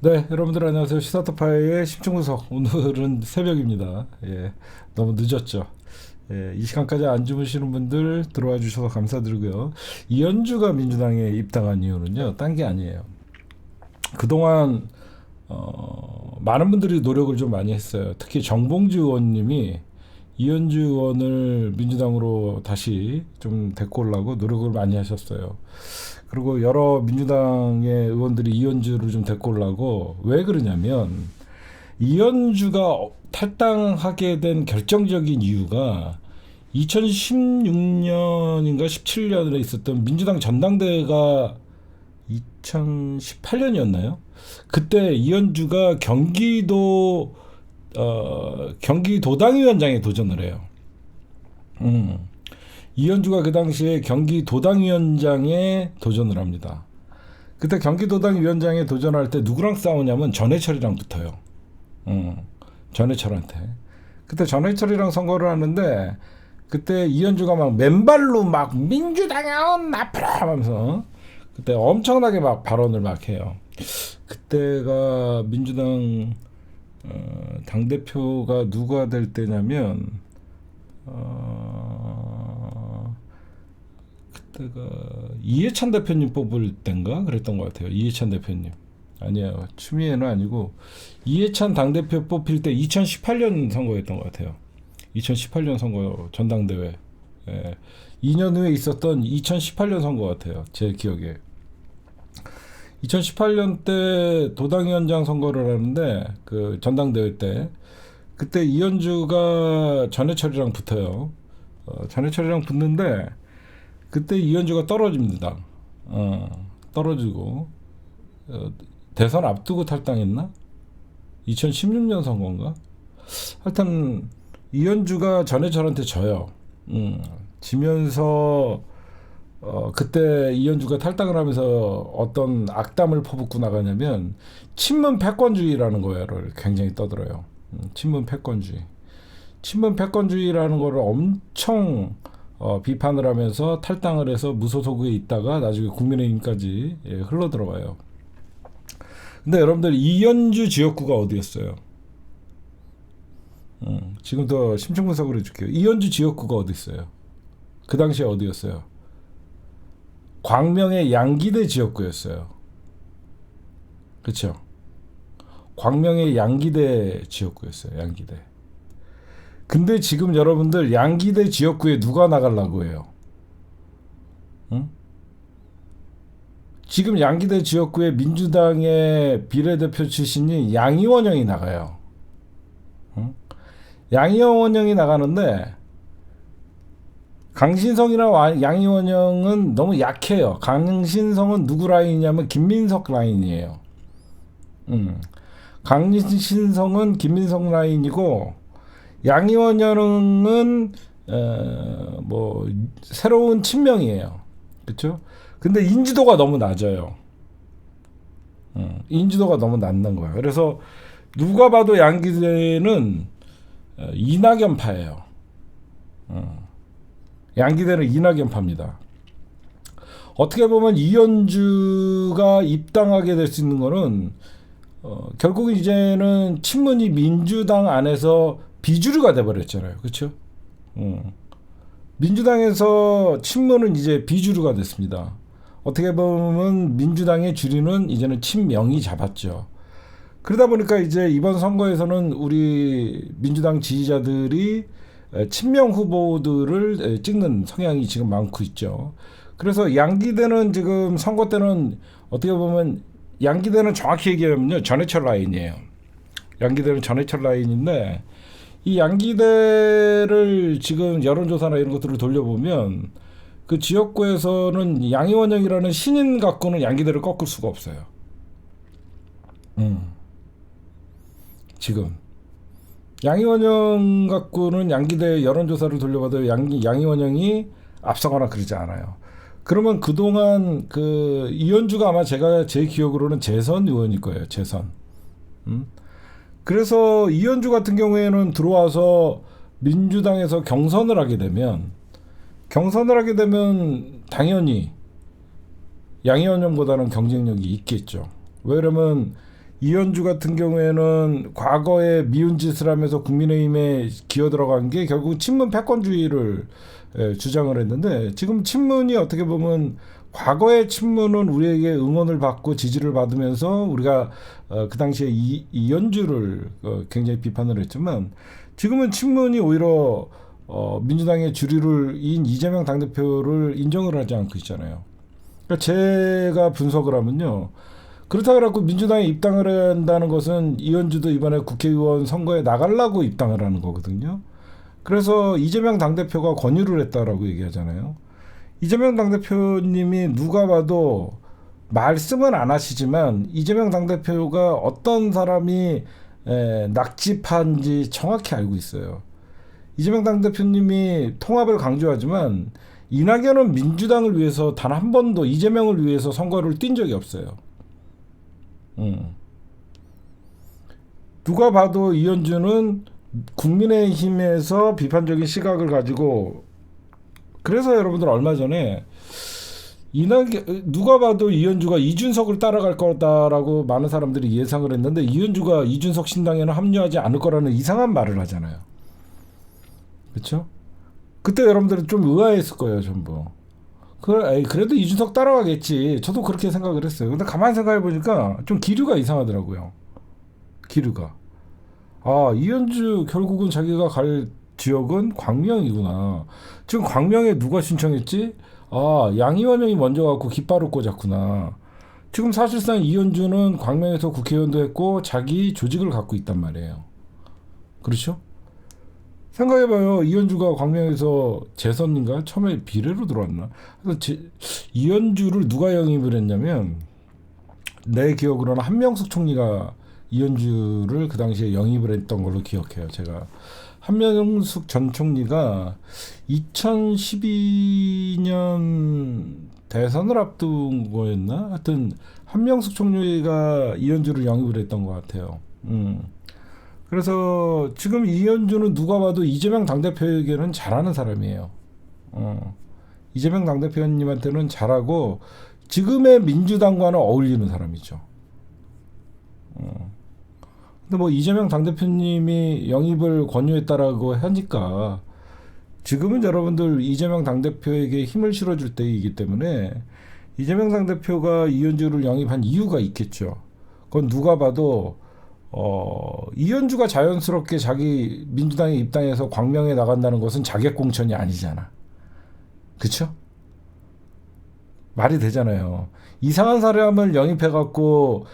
네, 여러분들 안녕하세요. 시사토파이의 심층분석. 오늘은 새벽입니다. 예, 너무 늦었죠. 예, 이 시간까지 안 주무시는 분들 들어와 주셔서 감사드리고요. 이현주가 민주당에 입당한 이유는요, 딴 게 아니에요. 그동안 많은 분들이 노력을 좀 많이 했어요. 특히 정봉주 의원님이 이현주 의원을 민주당으로 다시 좀 데리고 오려고 노력을 많이 하셨어요. 그리고 여러 민주당의 의원들이 이현주를 좀 데리고 오려고 왜 그러냐면 이현주가 탈당하게 된 결정적인 이유가 2016년인가 17년에 있었던 민주당 전당대회가 2018년이었나요? 그때 이현주가 경기도당위원장에 도전을 해요. 음. 이현주가 그 당시에 경기도당위원장에 도전을 합니다. 그때 경기도당위원장에 도전할 때 누구랑 싸우냐면 전해철이랑 붙어요. 전해철한테. 그때 전해철이랑 선거를 하는데 그때 이현주가 막 맨발로 막 민주당은 앞으로 하면서 그때 엄청나게 막 발언을 막 해요. 그때가 민주당 당대표가 누가 될 때냐면 그때가 이해찬 대표님 뽑을 땐가 그랬던 것 같아요. 이해찬 대표님. 아니에요. 추미애는 아니고 이해찬 당대표 뽑힐 때 2018년 선거였던 것 같아요. 2018년 선거 전당대회. 예. 2년 후에 있었던 2018년 선거 같아요. 제 기억에. 2018년 때 도당위원장 선거를 하는데 그 전당대회 때 그때 이현주가 전해철이랑 붙어요. 전해철이랑 붙는데 그때 이현주가 떨어집니다. 떨어지고 대선 앞두고 탈당했나? 2016년 선거인가? 하여튼 이현주가 전해철한테 져요. 지면서 그때 이현주가 탈당을 하면서 어떤 악담을 퍼붓고 나가냐면 친문 패권주의라는 거를 굉장히 떠들어요. 친문 패권주의. 친문 패권주의라는 거를 엄청 비판을 하면서 탈당을 해서 무소속에 있다가 나중에 국민의힘까지 흘러 들어와요. 근데 여러분들 이현주 지역구가 어디였어요? 지금 더 심층 분석을 해줄게요. 이현주 지역구가 어디 있어요? 그 당시에 어디였어요? 광명의 양기대 지역구였어요. 그렇죠? 광명의 양기대 지역구였어요. 양기대. 근데 지금 여러분들 양기대 지역구에 누가 나가려고 해요? 응? 지금 양기대 지역구에 민주당의 비례대표 출신이 양이원영이 나가요. 응? 양이원영이 나가는데 강신성이나 양이원영은 너무 약해요. 강신성은 누구 라인이냐면 김민석 라인이에요. 강신성은 김민석 라인이고 양이원영은 뭐 새로운 친명이에요. 그렇죠? 근데 인지도가 너무 낮아요. 인지도가 너무 낮는 거야. 그래서 누가 봐도 양기대는 이낙연파예요. 양기대는 이낙연파입니다. 어떻게 보면 이현주가 입당하게 될 수 있는 거는 결국 이제는 친문이 민주당 안에서 비주류가 돼버렸잖아요. 그렇죠? 민주당에서 친문은 이제 비주류가 됐습니다. 어떻게 보면 민주당의 주류는 이제는 친명이 잡았죠. 그러다 보니까 이제 이번 선거에서는 우리 민주당 지지자들이 친명 후보들을 찍는 성향이 지금 많고 있죠. 그래서 양기대는 지금 선거 때는 어떻게 보면 양기대는 정확히 얘기하면요 전해철 라인이에요. 양기대는 전해철 라인인데 이 양기대를 지금 여론조사나 이런 것들을 돌려보면 그 지역구에서는 양이원영이라는 신인 갖고는 양기대를 꺾을 수가 없어요. 지금 양이원영 갖고는 양기대 여론조사를 돌려봐도 양이원영이 앞서거나 그러지 않아요. 그러면 그동안 그 이현주가 아마 제가 제 기억으로는 재선 의원일 거예요. 재선. 그래서 이현주 같은 경우에는 들어와서 민주당에서 경선을 하게 되면 당연히 양이원영보다는 경쟁력이 있겠죠. 왜냐면 이현주 같은 경우에는 과거에 미운 짓을 하면서 국민의힘에 기어 들어간 게 결국 친문 패권주의를 주장을 했는데, 지금 친문이 어떻게 보면 과거의 친문은 우리에게 응원을 받고 지지를 받으면서 우리가 그 당시에 이현주를 굉장히 비판을 했지만, 지금은 친문이 오히려 민주당의 주류인 이재명 당대표를 인정을 하지 않고 있잖아요. 그러니까 제가 분석을 하면요, 그렇다고 해서 민주당에 입당을 한다는 것은 이현주도 이번에 국회의원 선거에 나가려고 입당을 하는 거거든요. 그래서 이재명 당대표가 권유를 했다라고 얘기하잖아요. 이재명 당대표님이 누가 봐도 말씀은 안 하시지만 이재명 당대표가 어떤 사람이 낙집한지 정확히 알고 있어요. 이재명 당대표님이 통합을 강조하지만 이낙연은 민주당을 위해서 단 한 번도 이재명을 위해서 선거를 뛴 적이 없어요. 누가 봐도 이현주는 국민의힘에서 비판적인 시각을 가지고, 그래서 여러분들 얼마 전에 누가 봐도 이현주가 이준석을 따라갈 거다라고 많은 사람들이 예상을 했는데, 이현주가 이준석 신당에는 합류하지 않을 거라는 이상한 말을 하잖아요. 그렇죠? 그때 여러분들은 좀 의아했을 거예요, 전부. 그래도 이준석 따라가겠지. 저도 그렇게 생각을 했어요. 근데 가만히 생각해 보니까 좀 기류가 이상하더라고요. 기류가. 아, 이현주 결국은 자기가 갈 지역은 광명이구나. 지금 광명에 누가 신청했지? 아, 양이완 형이 먼저 갖고 깃발을 꽂았구나. 지금 사실상 이현주는 광명에서 국회의원도 했고 자기 조직을 갖고 있단 말이에요. 그렇죠? 생각해봐요. 이현주가 광명에서 재선인가? 처음에 비례로 들어왔나? 그래서 이현주를 누가 영입을 했냐면, 내 기억으로는 한명숙 총리가 이현주를 그 당시에 영입을 했던 걸로 기억해요. 제가 한명숙 전 총리가 2012년 대선을 앞둔 거였나? 하여튼 한명숙 총리가 이현주를 영입을 했던 것 같아요. 그래서 지금 이현주는 누가 봐도 이재명 당대표에게는 잘하는 사람이에요. 이재명 당대표님한테는 잘하고 지금의 민주당과는 어울리는 사람이죠. 근데 뭐 이재명 당대표님이 영입을 권유했다라고 하니까, 지금은 여러분들 이재명 당대표에게 힘을 실어줄 때이기 때문에 이재명 당대표가 이현주를 영입한 이유가 있겠죠. 그건 누가 봐도 이현주가 자연스럽게 자기 민주당에 입당해서 광명에 나간다는 것은 자객공천이 아니잖아. 그쵸? 말이 되잖아요. 이상한 사람을 영입해갖고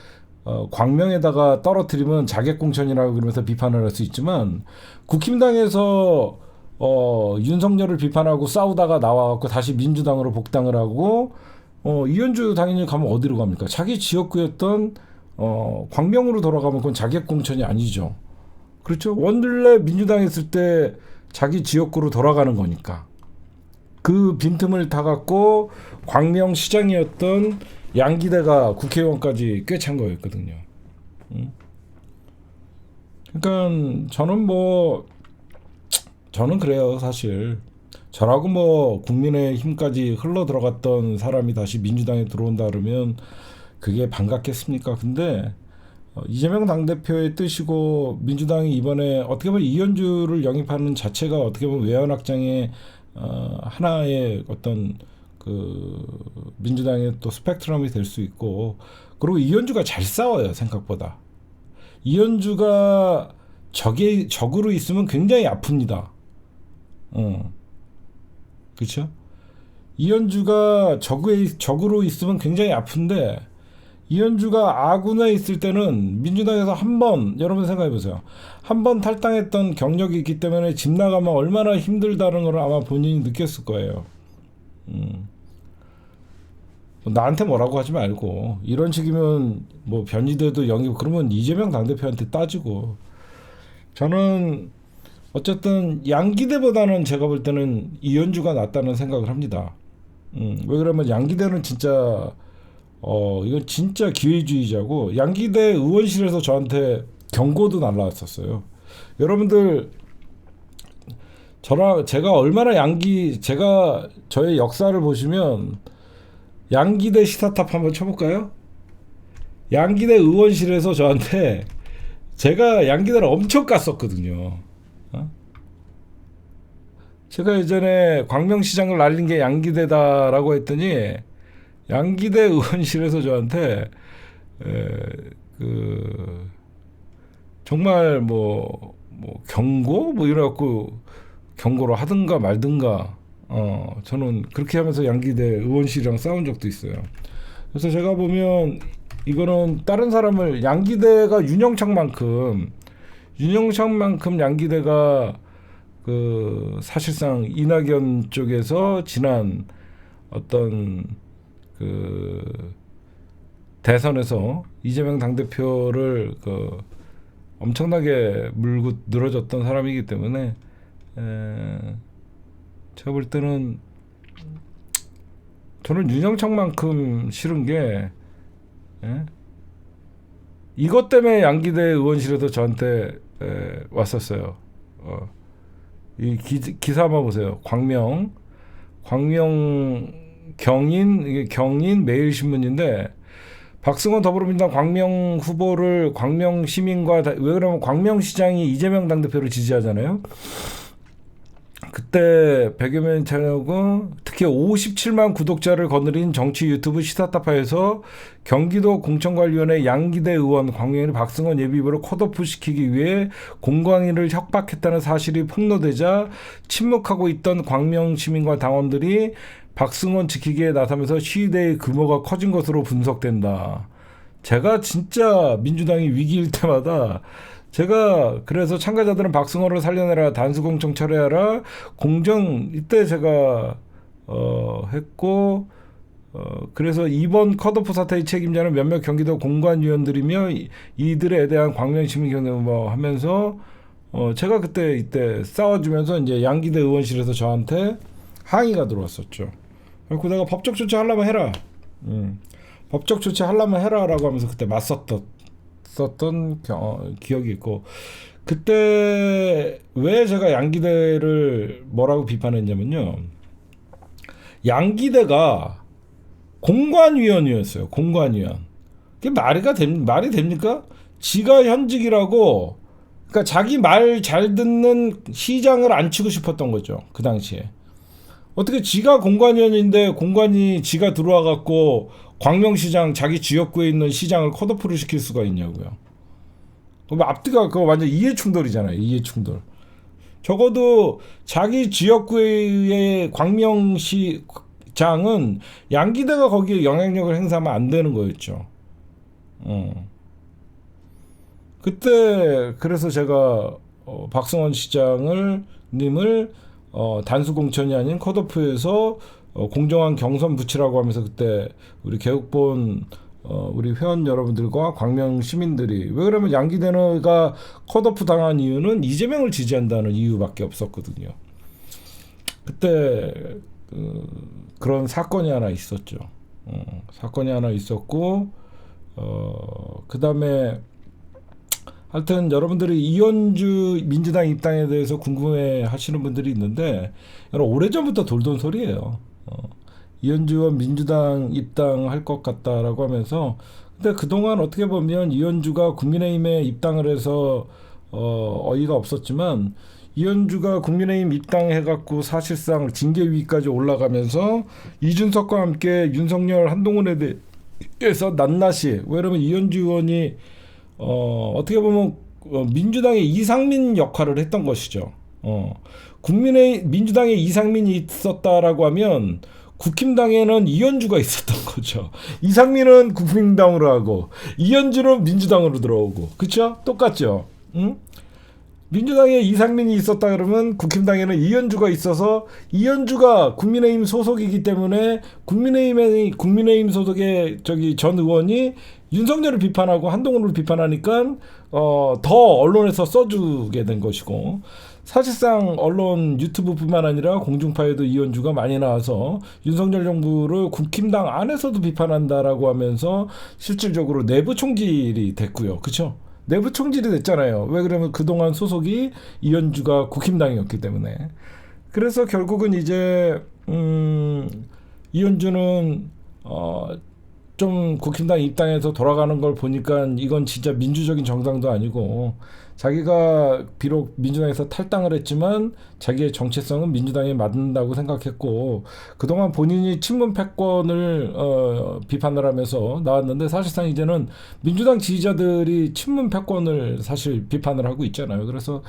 광명에다가 떨어뜨리면 자객공천이라고 그러면서 비판을 할 수 있지만, 국힘당에서 윤석열을 비판하고 싸우다가 나와갖고 다시 민주당으로 복당을 하고 이현주 당연히 가면 어디로 갑니까? 자기 지역구였던 광명으로 돌아가면 그건 자객공천이 아니죠. 그렇죠? 원래 민주당에 있을 때 자기 지역구로 돌아가는 거니까. 그 빈틈을 타갖고 광명시장이었던 양기대가 국회의원까지 꿰찬 거였거든요. 그러니까 저는 그래요. 사실 저라고 뭐 국민의힘까지 흘러 들어갔던 사람이 다시 민주당에 들어온다 그러면 그게 반갑겠습니까? 근데 이재명 당대표의 뜻이고, 민주당이 이번에 어떻게 보면 이현주를 영입하는 자체가 어떻게 보면 외연확장의 하나의 어떤 그 민주당의 또 스펙트럼이 될 수 있고, 그리고 이현주가 잘 싸워요. 생각보다. 이현주가 적으로 있으면 굉장히 아픕니다. 그렇죠? 이현주가 적으로 있으면 굉장히 아픈데, 이현주가 아군에 있을 때는 민주당에서 여러분 생각해보세요. 한 번 탈당했던 경력이 있기 때문에 집 나가면 얼마나 힘들다는 걸 아마 본인이 느꼈을 거예요. 나한테 뭐라고 하지 말고, 이런 식이면 뭐 변희대도 영입, 그러면 이재명 당대표한테 따지고. 저는 어쨌든 양기대보다는 제가 볼 때는 이현주가 낫다는 생각을 합니다. 왜 그러면 양기대는 진짜 이건 진짜 기회주의자고, 양기대 의원실에서 저한테 경고도 날라왔었어요. 여러분들, 제가 얼마나 저의 역사를 보시면 양기대 시사탑 한번 쳐볼까요? 양기대 의원실에서 저한테 제가 양기대를 엄청 깠었거든요. 어? 제가 예전에 광명시장을 날린 게 양기대다라고 했더니 양기대 의원실에서 저한테 에, 그 정말 뭐 경고 뭐 이래갖고 경고를 하든가 말든가 저는 그렇게 하면서 양기대 의원실이랑 싸운 적도 있어요. 그래서 제가 보면 이거는 다른 사람을 양기대가 윤영창만큼 양기대가 그 사실상 이낙연 쪽에서 지난 어떤 그 대선에서 이재명 당대표를 그 엄청나게 물고 늘어졌던 사람이기 때문에 제가 볼 때는 저는 윤영창만큼 싫은 게 이것 때문에 양기대 의원실에서 저한테 왔었어요. 이 기사 한번 보세요. 광명 이게 경인 매일신문인데 박승원 더불어민주당 광명 후보를 광명 시민과 왜 그러면 광명시장이 이재명 당대표를 지지하잖아요. 그때 100여 명 차려고 특히 57만 구독자를 거느린 정치 유튜브 시사타파에서 경기도 공천관리위원회 양기대 의원 광명의 박승원 예비후보를 컷오프 시키기 위해 공광위를 협박했다는 사실이 폭로되자 침묵하고 있던 광명 시민과 당원들이 박승원 지키기에 나서면서 시위대의 규모가 커진 것으로 분석된다. 제가 진짜 민주당이 위기일 때마다 제가 그래서 참가자들은 박승원을 살려내라, 단수공청 철회하라, 공정 이때 제가 했고 그래서 이번 컷오프 사태의 책임자는 몇몇 경기도 공관위원들이며 이들에 대한 광명시민 경례 뭐 하면서 제가 이때 싸워주면서 이제 양기대 의원실에서 저한테 항의가 들어왔었죠. 그리고 내가 법적 조치 하려면 해라. 법적 조치 하려면 해라라고 하면서 그때 맞섰던 기억이 있고 그때 왜 제가 양기대를 뭐라고 비판했냐면요. 양기대가 공관위원이었어요. 공관위원. 그게 말이 됩니까? 지가 현직이라고 그러니까 자기 말 잘 듣는 시장을 안 치고 싶었던 거죠. 그 당시에. 어떻게 지가 공관위원인데 공관이 지가 들어와 갖고 광명시장 자기 지역구에 있는 시장을 컷오프를 시킬 수가 있냐고요. 앞뒤가 그거 완전 이해충돌이잖아요. 이해충돌. 적어도 자기 지역구의 광명시장은 양기대가 거기에 영향력을 행사하면 안 되는 거였죠. 그때 그래서 제가 박승원 님을 단수공천이 아닌 컷오프에서 공정한 경선 붙이라고 하면서 그때 우리 개국본 우리 회원 여러분들과 광명 시민들이 왜 그러면 양기대가 컷오프 당한 이유는 이재명을 지지한다는 이유밖에 없었거든요. 그때 그런 사건이 하나 있었죠. 사건이 하나 있었고 그 다음에 하여튼 여러분들이 이현주 민주당 입당에 대해서 궁금해 하시는 분들이 있는데 오래전부터 돌던 소리예요. 이현주 의원 민주당 입당할 것 같다라고 하면서 근데 그동안 어떻게 보면 이현주가 국민의힘에 입당을 해서 어이가 없었지만 이현주가 국민의힘 입당해갖고 사실상 징계위까지 올라가면서 이준석과 함께 윤석열 한동훈에 대해서 낱낱이 왜냐면 이현주 의원이 어떻게 보면 민주당의 이상민 역할을 했던 것이죠. 민주당에 이상민이 있었다라고 하면 국힘당에는 이현주가 있었던 거죠. 이상민은 국민당으로 하고 이현주는 민주당으로 들어오고 그렇죠? 똑같죠. 응? 민주당에 이상민이 있었다 그러면 국힘당에는 이현주가 있어서 이현주가 국민의힘 소속이기 때문에 국민의힘 소속의 전 의원이 윤석열을 비판하고 한동훈을 비판하니까 더 언론에서 써주게 된 것이고 사실상 언론 유튜브뿐만 아니라 공중파에도 이현주가 많이 나와서 윤석열 정부를 국힘당 안에서도 비판한다라고 하면서 실질적으로 내부 총질이 됐고요. 그렇죠? 내부 총질이 됐잖아요. 왜 그러면 그동안 소속이 이현주가 국힘당이었기 때문에. 그래서 결국은 이제 이현주는 좀 국힘당 입당해서 돌아가는 걸 보니까 이건 진짜 민주적인 정당도 아니고 자기가 비록 민주당에서 탈당을 했지만 자기의 정체성은 민주당에 맞는다고 생각했고 그동안 본인이 친문 패권을 비판을 하면서 나왔는데 사실상 이제는 민주당 지지자들이 친문 패권을 사실 비판을 하고 있잖아요. 그래서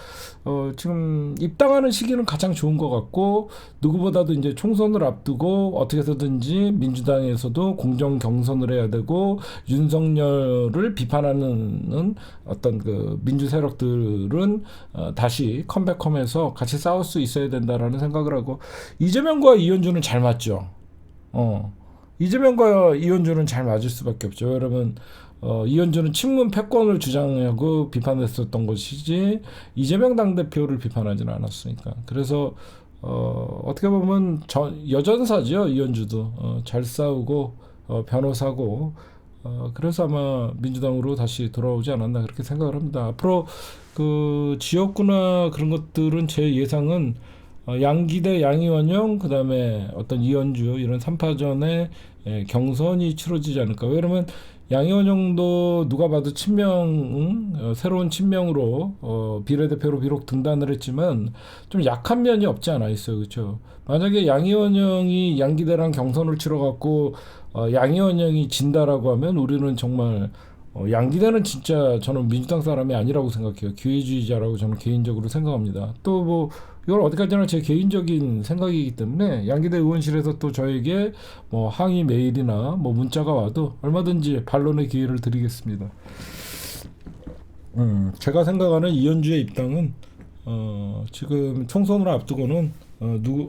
지금 입당하는 시기는 가장 좋은 것 같고 누구보다도 이제 총선을 앞두고 어떻게 해서든지 민주당에서도 공정 경선을 해야 되고 윤석열을 비판하는 어떤 그 민주 세력들은 다시 컴백홈에서 같이 싸울 수 있어야 된다라는 생각을 하고 이재명과 이현주는 잘 맞죠. 이재명과 이현주는 잘 맞을 수밖에 없죠. 여러분 이현주는 친문 패권을 주장하고 비판했었던 것이지 이재명 당대표를 비판하지는 않았으니까. 그래서 어떻게 보면 여전사죠. 이현주도 잘 싸우고 변호사고 그래서 아마 민주당으로 다시 돌아오지 않았나 그렇게 생각을 합니다. 앞으로 그 지역구나 그런 것들은 제 예상은 양기대, 양이원영, 그다음에 어떤 이현주 이런 3파전의 경선이 치러지지 않을까. 왜냐면 양이원영도 누가 봐도 친명, 새로운 친명으로 비례대표로 비록 등단을 했지만 좀 약한 면이 없지 않아 있어요. 그렇죠? 만약에 양이원영이 양기대랑 경선을 치러갖고 양이원영이 진다라고 하면 우리는 정말 양기대는 진짜 저는 민주당 사람이 아니라고 생각해요. 기회주의자라고 저는 개인적으로 생각합니다. 또 뭐 이걸 어디까지나 제 개인적인 생각이기 때문에 양기대 의원실에서 또 저에게 뭐 항의 메일이나 뭐 문자가 와도 얼마든지 반론의 기회를 드리겠습니다. 제가 생각하는 이현주의 입당은 지금 총선을 앞두고는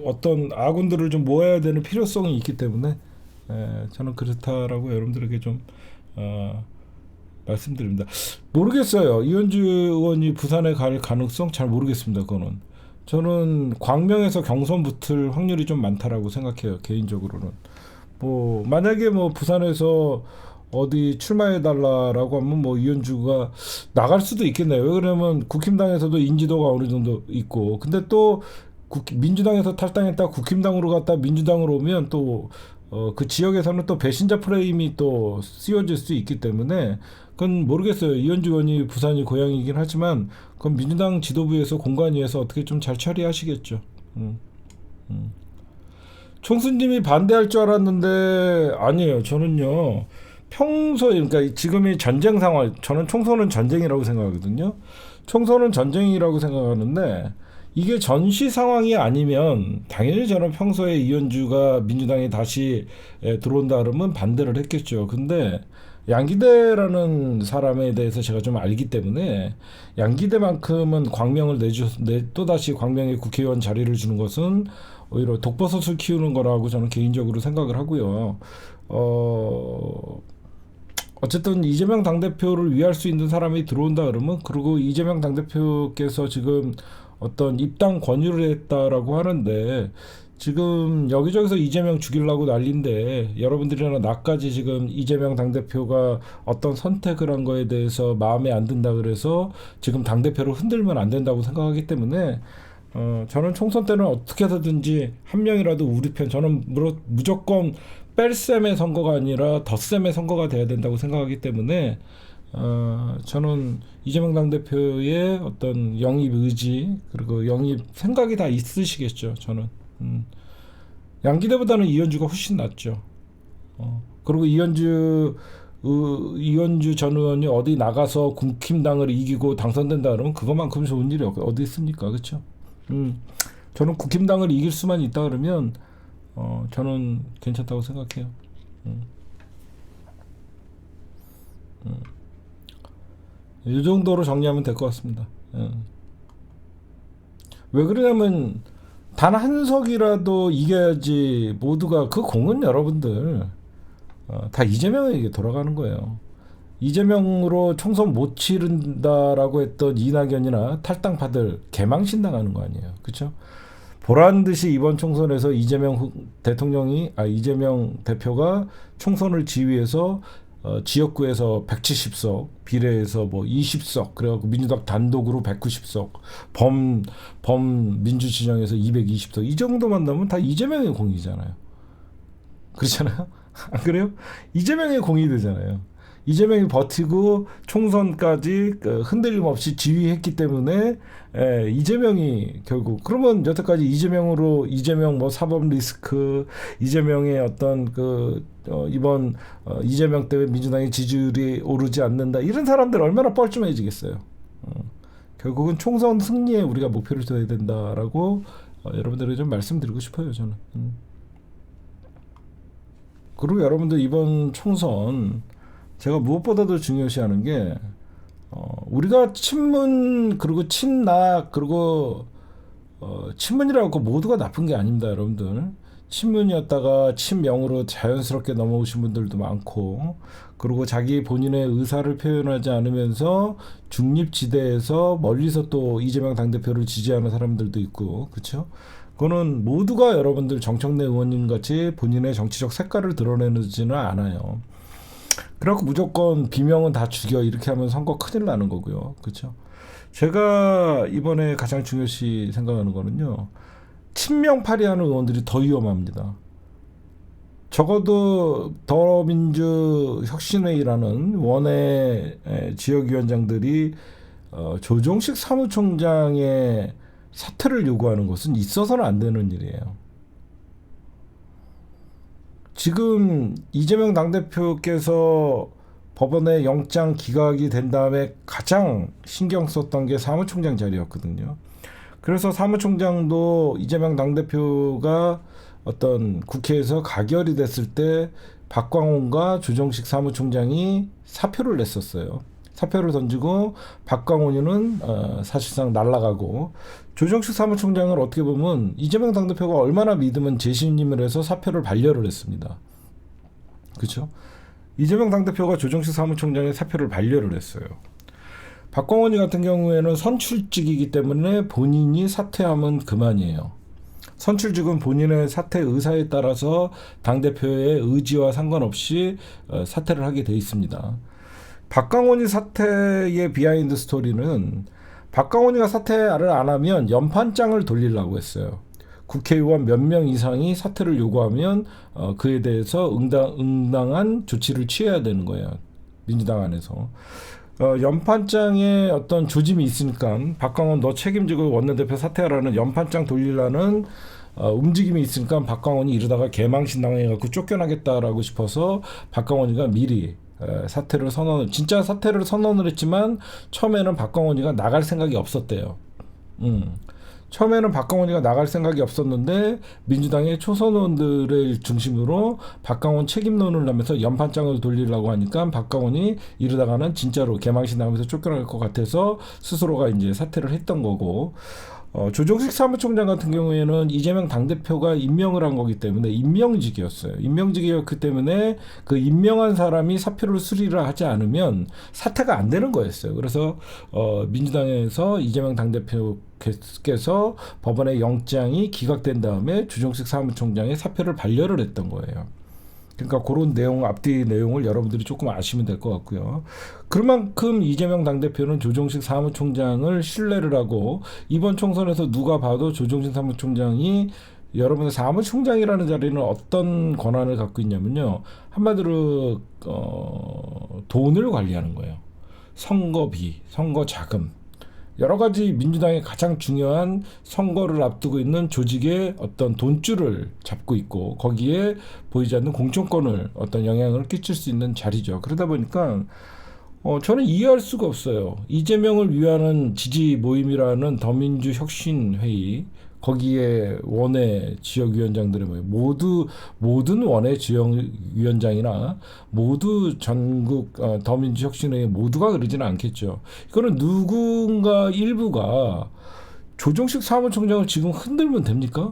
어떤 아군들을 좀 모아야 되는 필요성이 있기 때문에 저는 그렇다라고 여러분들에게 좀 말씀드립니다. 모르겠어요. 이현주 의원이 부산에 갈 가능성 잘 모르겠습니다. 그거는 저는 광명에서 경선 붙을 확률이 좀 많다라고 생각해요. 개인적으로는 뭐 만약에 뭐 부산에서 어디 출마해 달라라고 하면 뭐 이현주가 나갈 수도 있겠네요. 왜 그러면 국힘당에서도 인지도가 어느 정도 있고 근데 또 민주당에서 탈당했다 국힘당으로 갔다 민주당으로 오면 또 그 지역에서는 또 배신자 프레임이 또 씌워질 수 있기 때문에 그건 모르겠어요. 이현주 의원이 부산이 고향이긴 하지만 그건 민주당 지도부에서 공관위에서 어떻게 좀 잘 처리하시겠죠. 총수님이 반대할 줄 알았는데 아니에요. 저는요. 평소에 그러니까 지금이 전쟁 상황 저는 총선은 전쟁이라고 생각하거든요. 총선은 전쟁이라고 생각하는데 이게 전시 상황이 아니면 당연히 저는 평소에 이현주가 민주당에 다시 들어온다 그러면 반대를 했겠죠. 근데 양기대라는 사람에 대해서 제가 좀 알기 때문에 양기대만큼은 광명을 또다시 광명의 국회의원 자리를 주는 것은 오히려 독버섯을 키우는 거라고 저는 개인적으로 생각을 하고요. 어쨌든 이재명 당대표를 위할 수 있는 사람이 들어온다 그러면 그리고 이재명 당대표께서 지금 어떤 입당 권유를 했다라고 하는데 지금 여기저기서 이재명 죽이려고 난리인데 여러분들이나 나까지 지금 이재명 당대표가 어떤 선택을 한 거에 대해서 마음에 안 든다 그래서 지금 당대표를 흔들면 안 된다고 생각하기 때문에 저는 총선 때는 어떻게 해서든지 한 명이라도 우리 편 저는 무조건 뺄셈의 선거가 아니라 덧셈의 선거가 돼야 된다고 생각하기 때문에 저는 이재명 당대표의 어떤 영입 의지 그리고 영입 생각이 다 있으시겠죠. 저는 양기대보다는 이현주가 훨씬 낫죠. 그리고 이현주 전 의원이 어디 나가서 국힘당을 이기고 당선된다 그러면 그것만큼 좋은 일이 어디 있습니까? 그렇죠? 저는 국힘당을 이길 수만 있다 그러면 저는 괜찮다고 생각해요. 이 정도로 정리하면 될 것 같습니다. 왜 그러냐면 단 한 석이라도 이겨야지 모두가 그 공은 여러분들 다 이재명에게 돌아가는 거예요. 이재명으로 총선 못 치른다라고 했던 이낙연이나 탈당파들 개망신 당하는 거 아니에요. 그렇죠? 보란 듯이 이번 총선에서 이재명 대표가 총선을 지휘해서 지역구에서 170석, 비례에서 뭐 20석, 그래갖고 민주당 단독으로 190석, 범 민주진영에서 220석 이 정도만 나오면 다 이재명의 공이잖아요. 그렇잖아요. 안 그래요? 이재명이 공이 되잖아요. 이재명이 버티고 총선까지 흔들림 없이 지휘했기 때문에 이재명이 결국 그러면 여태까지 이재명 뭐 사법 리스크 이재명의 어떤 이번 이재명 때문에 민주당의 지지율이 오르지 않는다 이런 사람들 얼마나 뻘쭘해지겠어요. 결국은 총선 승리에 우리가 목표를 둬야 된다라고 여러분들에게 좀 말씀드리고 싶어요 저는. 그리고 여러분들 이번 총선 제가 무엇보다도 중요시하는 게 우리가 친문 그리고 친낙 그리고 친문이라고 모두가 나쁜 게 아닙니다 여러분들. 친문이었다가 친명으로 자연스럽게 넘어오신 분들도 많고 그리고 자기 본인의 의사를 표현하지 않으면서 중립지대에서 멀리서 또 이재명 당대표를 지지하는 사람들도 있고 그렇죠? 그거는 모두가 여러분들 정청래 의원님 같이 본인의 정치적 색깔을 드러내지는 않아요. 그래갖고 무조건 비명은 다 죽여 이렇게 하면 선거 큰일 나는 거고요. 그렇죠? 제가 이번에 가장 중요시 생각하는 거는요. 친명파리하는 의원들이 더 위험합니다. 적어도 더민주혁신회의라는 원외 지역위원장들이 조정식 사무총장의 사퇴를 요구하는 것은 있어서는 안 되는 일이에요. 지금 이재명 당대표께서 법원에 영장 기각이 된 다음에 가장 신경 썼던 게 사무총장 자리였거든요. 그래서 사무총장도 이재명 당대표가 어떤 국회에서 가결이 됐을 때 박광온과 조정식 사무총장이 사표를 냈었어요. 사표를 던지고 박광온이는 사실상 날아가고 조정식 사무총장을 어떻게 보면 이재명 당대표가 얼마나 믿으면 재신임을 해서 사표를 반려를 했습니다. 그렇죠? 이재명 당대표가 조정식 사무총장의 사표를 반려를 했어요. 박광원이 같은 경우에는 선출직이기 때문에 본인이 사퇴하면 그만이에요. 선출직은 본인의 사퇴 의사에 따라서 당대표의 의지와 상관없이 사퇴를 하게 돼 있습니다. 박광원이 사퇴의 비하인드 스토리는 박광원이가 사퇴를 안 하면 연판장을 돌리려고 했어요. 국회의원 몇 명 이상이 사퇴를 요구하면 그에 대해서 응당한 조치를 취해야 되는 거예요. 민주당 안에서. 연판장에 어떤 조짐이 있으니까 박광원 너 책임지고 원내대표 사퇴하라는 연판장 돌리라는 움직임이 있으니까 박광원이 이러다가 개망신 당해갖고 쫓겨나겠다라고 싶어서 박광원이가 미리 진짜 사퇴를 선언을 했지만 처음에는 박광원이가 나갈 생각이 없었대요. 처음에는 박광원이가 나갈 생각이 없었는데 민주당의 초선 의원들을 중심으로 박광원 책임론을 하면서 연판장을 돌리려고 하니까 박광원이 이러다가는 진짜로 개망신 나면서 쫓겨날 것 같아서 스스로가 이제 사퇴를 했던 거고 조정식 사무총장 같은 경우에는 이재명 당대표가 임명을 한 거기 때문에 임명직이었어요. 임명직이었기 때문에 그 임명한 사람이 사표를 수리를 하지 않으면 사퇴가 안 되는 거였어요. 그래서 민주당에서 이재명 당대표께서 법원의 영장이 기각된 다음에 조정식 사무총장의 사표를 반려를 했던 거예요. 그러니까 그런 내용, 앞뒤 내용을 여러분들이 조금 아시면 될 것 같고요. 그만큼 이재명 당대표는 조정식 사무총장을 신뢰를 하고 이번 총선에서 누가 봐도 조정식 사무총장이 여러분의 사무총장이라는 자리는 어떤 권한을 갖고 있냐면요. 한마디로 돈을 관리하는 거예요. 선거비, 선거 자금. 여러 가지 민주당의 가장 중요한 선거를 앞두고 있는 조직의 어떤 돈줄을 잡고 있고 거기에 보이지 않는 공천권을 어떤 영향을 끼칠 수 있는 자리죠. 그러다 보니까 저는 이해할 수가 없어요. 이재명을 위하는 지지 모임이라는 더민주혁신회의 거기에 원외 지역위원장들의 모든 원외 지역위원장이나 모두 전국 더민주혁신회의 모두가 그러지는 않겠죠. 이거는 누군가 일부가 조정식 사무총장을 지금 흔들면 됩니까?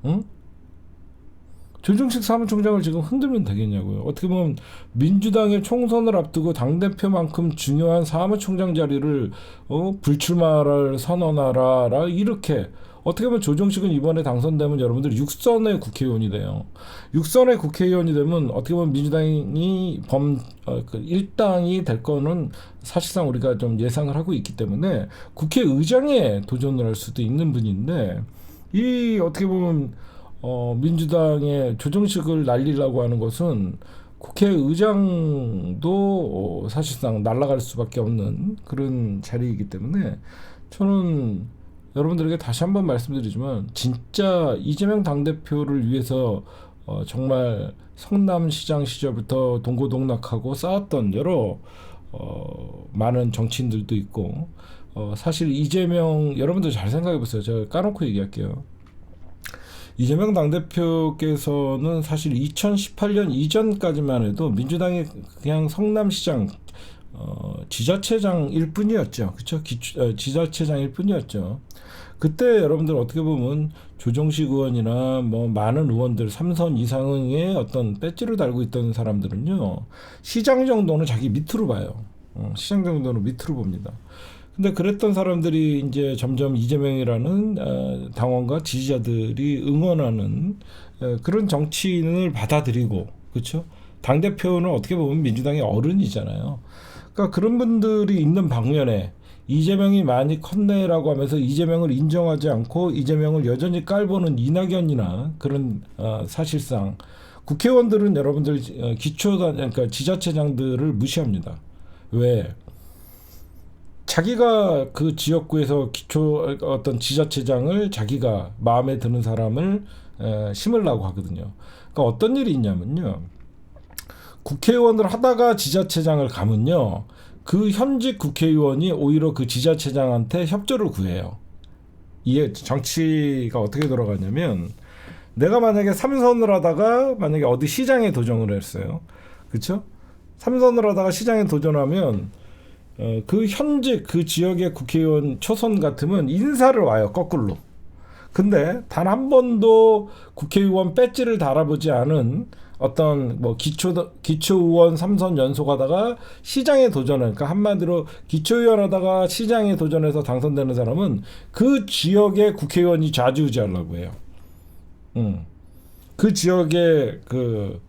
응? 조정식 사무총장을 지금 흔들면 되겠냐고요. 어떻게 보면 민주당의 총선을 앞두고 당대표만큼 중요한 사무총장 자리를 불출마를 선언하라 이렇게 어떻게 보면 조정식은 이번에 당선되면 여러분들 6선의 국회의원이 돼요. 6선의 국회의원이 되면 어떻게 보면 민주당이 일당이 될 거는 사실상 우리가 좀 예상을 하고 있기 때문에 국회의장에 도전을 할 수도 있는 분인데 이 어떻게 보면 민주당의 조정식을 날리려고 하는 것은 국회의장도 사실상 날아갈 수밖에 없는 그런 자리이기 때문에 저는 여러분들에게 다시 한번 말씀드리지만 진짜 이재명 당대표를 위해서 정말 성남시장 시절부터 동고동락하고 싸웠던 여러 많은 정치인들도 있고 사실 이재명 여러분들 잘 생각해 보세요. 제가 까놓고 얘기할게요. 이재명 당대표께서는 사실 2018년 이전까지만 해도 민주당이 그냥 성남시장 지자체장일 뿐이었죠. 그렇죠? 지자체장일 뿐이었죠. 그때 여러분들 어떻게 보면 조정식 의원이나 뭐 많은 의원들 3선 이상의 어떤 배지를 달고 있던 사람들은요. 시장 정도는 자기 밑으로 봐요. 시장 정도는 밑으로 봅니다. 근데 그랬던 사람들이 이제 점점 이재명이라는 당원과 지지자들이 응원하는 그런 정치인을 받아들이고, 그렇죠? 당 대표는 어떻게 보면 민주당의 어른이잖아요. 그러니까 그런 분들이 있는 방면에 이재명이 많이 컸네라고 하면서 이재명을 인정하지 않고 이재명을 여전히 깔보는 이낙연이나 그런 사실상 국회의원들은 여러분들 그러니까 지자체장들을 무시합니다. 왜? 자기가 그 지역구에서 기초 어떤 지자체장을 자기가 마음에 드는 사람을 심으려고 하거든요. 그러니까 어떤 일이 있냐면요. 국회의원을 하다가 지자체장을 가면요. 그 현직 국회의원이 오히려 그 지자체장한테 협조를 구해요. 이게 정치가 어떻게 돌아가냐면 내가 만약에 3선을 하다가 만약에 어디 시장에 도전을 했어요. 그렇죠? 3선을 하다가 시장에 도전하면 그 현직 그 지역의 국회의원 초선 같으면 인사를 와요. 거꾸로. 근데 단 한 번도 국회의원 배지를 달아보지 않은 어떤 뭐 기초의원 3선 연속하다가 시장에 도전을 그러니까 한마디로 기초의원 하다가 시장에 도전해서 당선되는 사람은 그 지역의 국회의원이 좌지우지하려고 해요. 그 지역의 그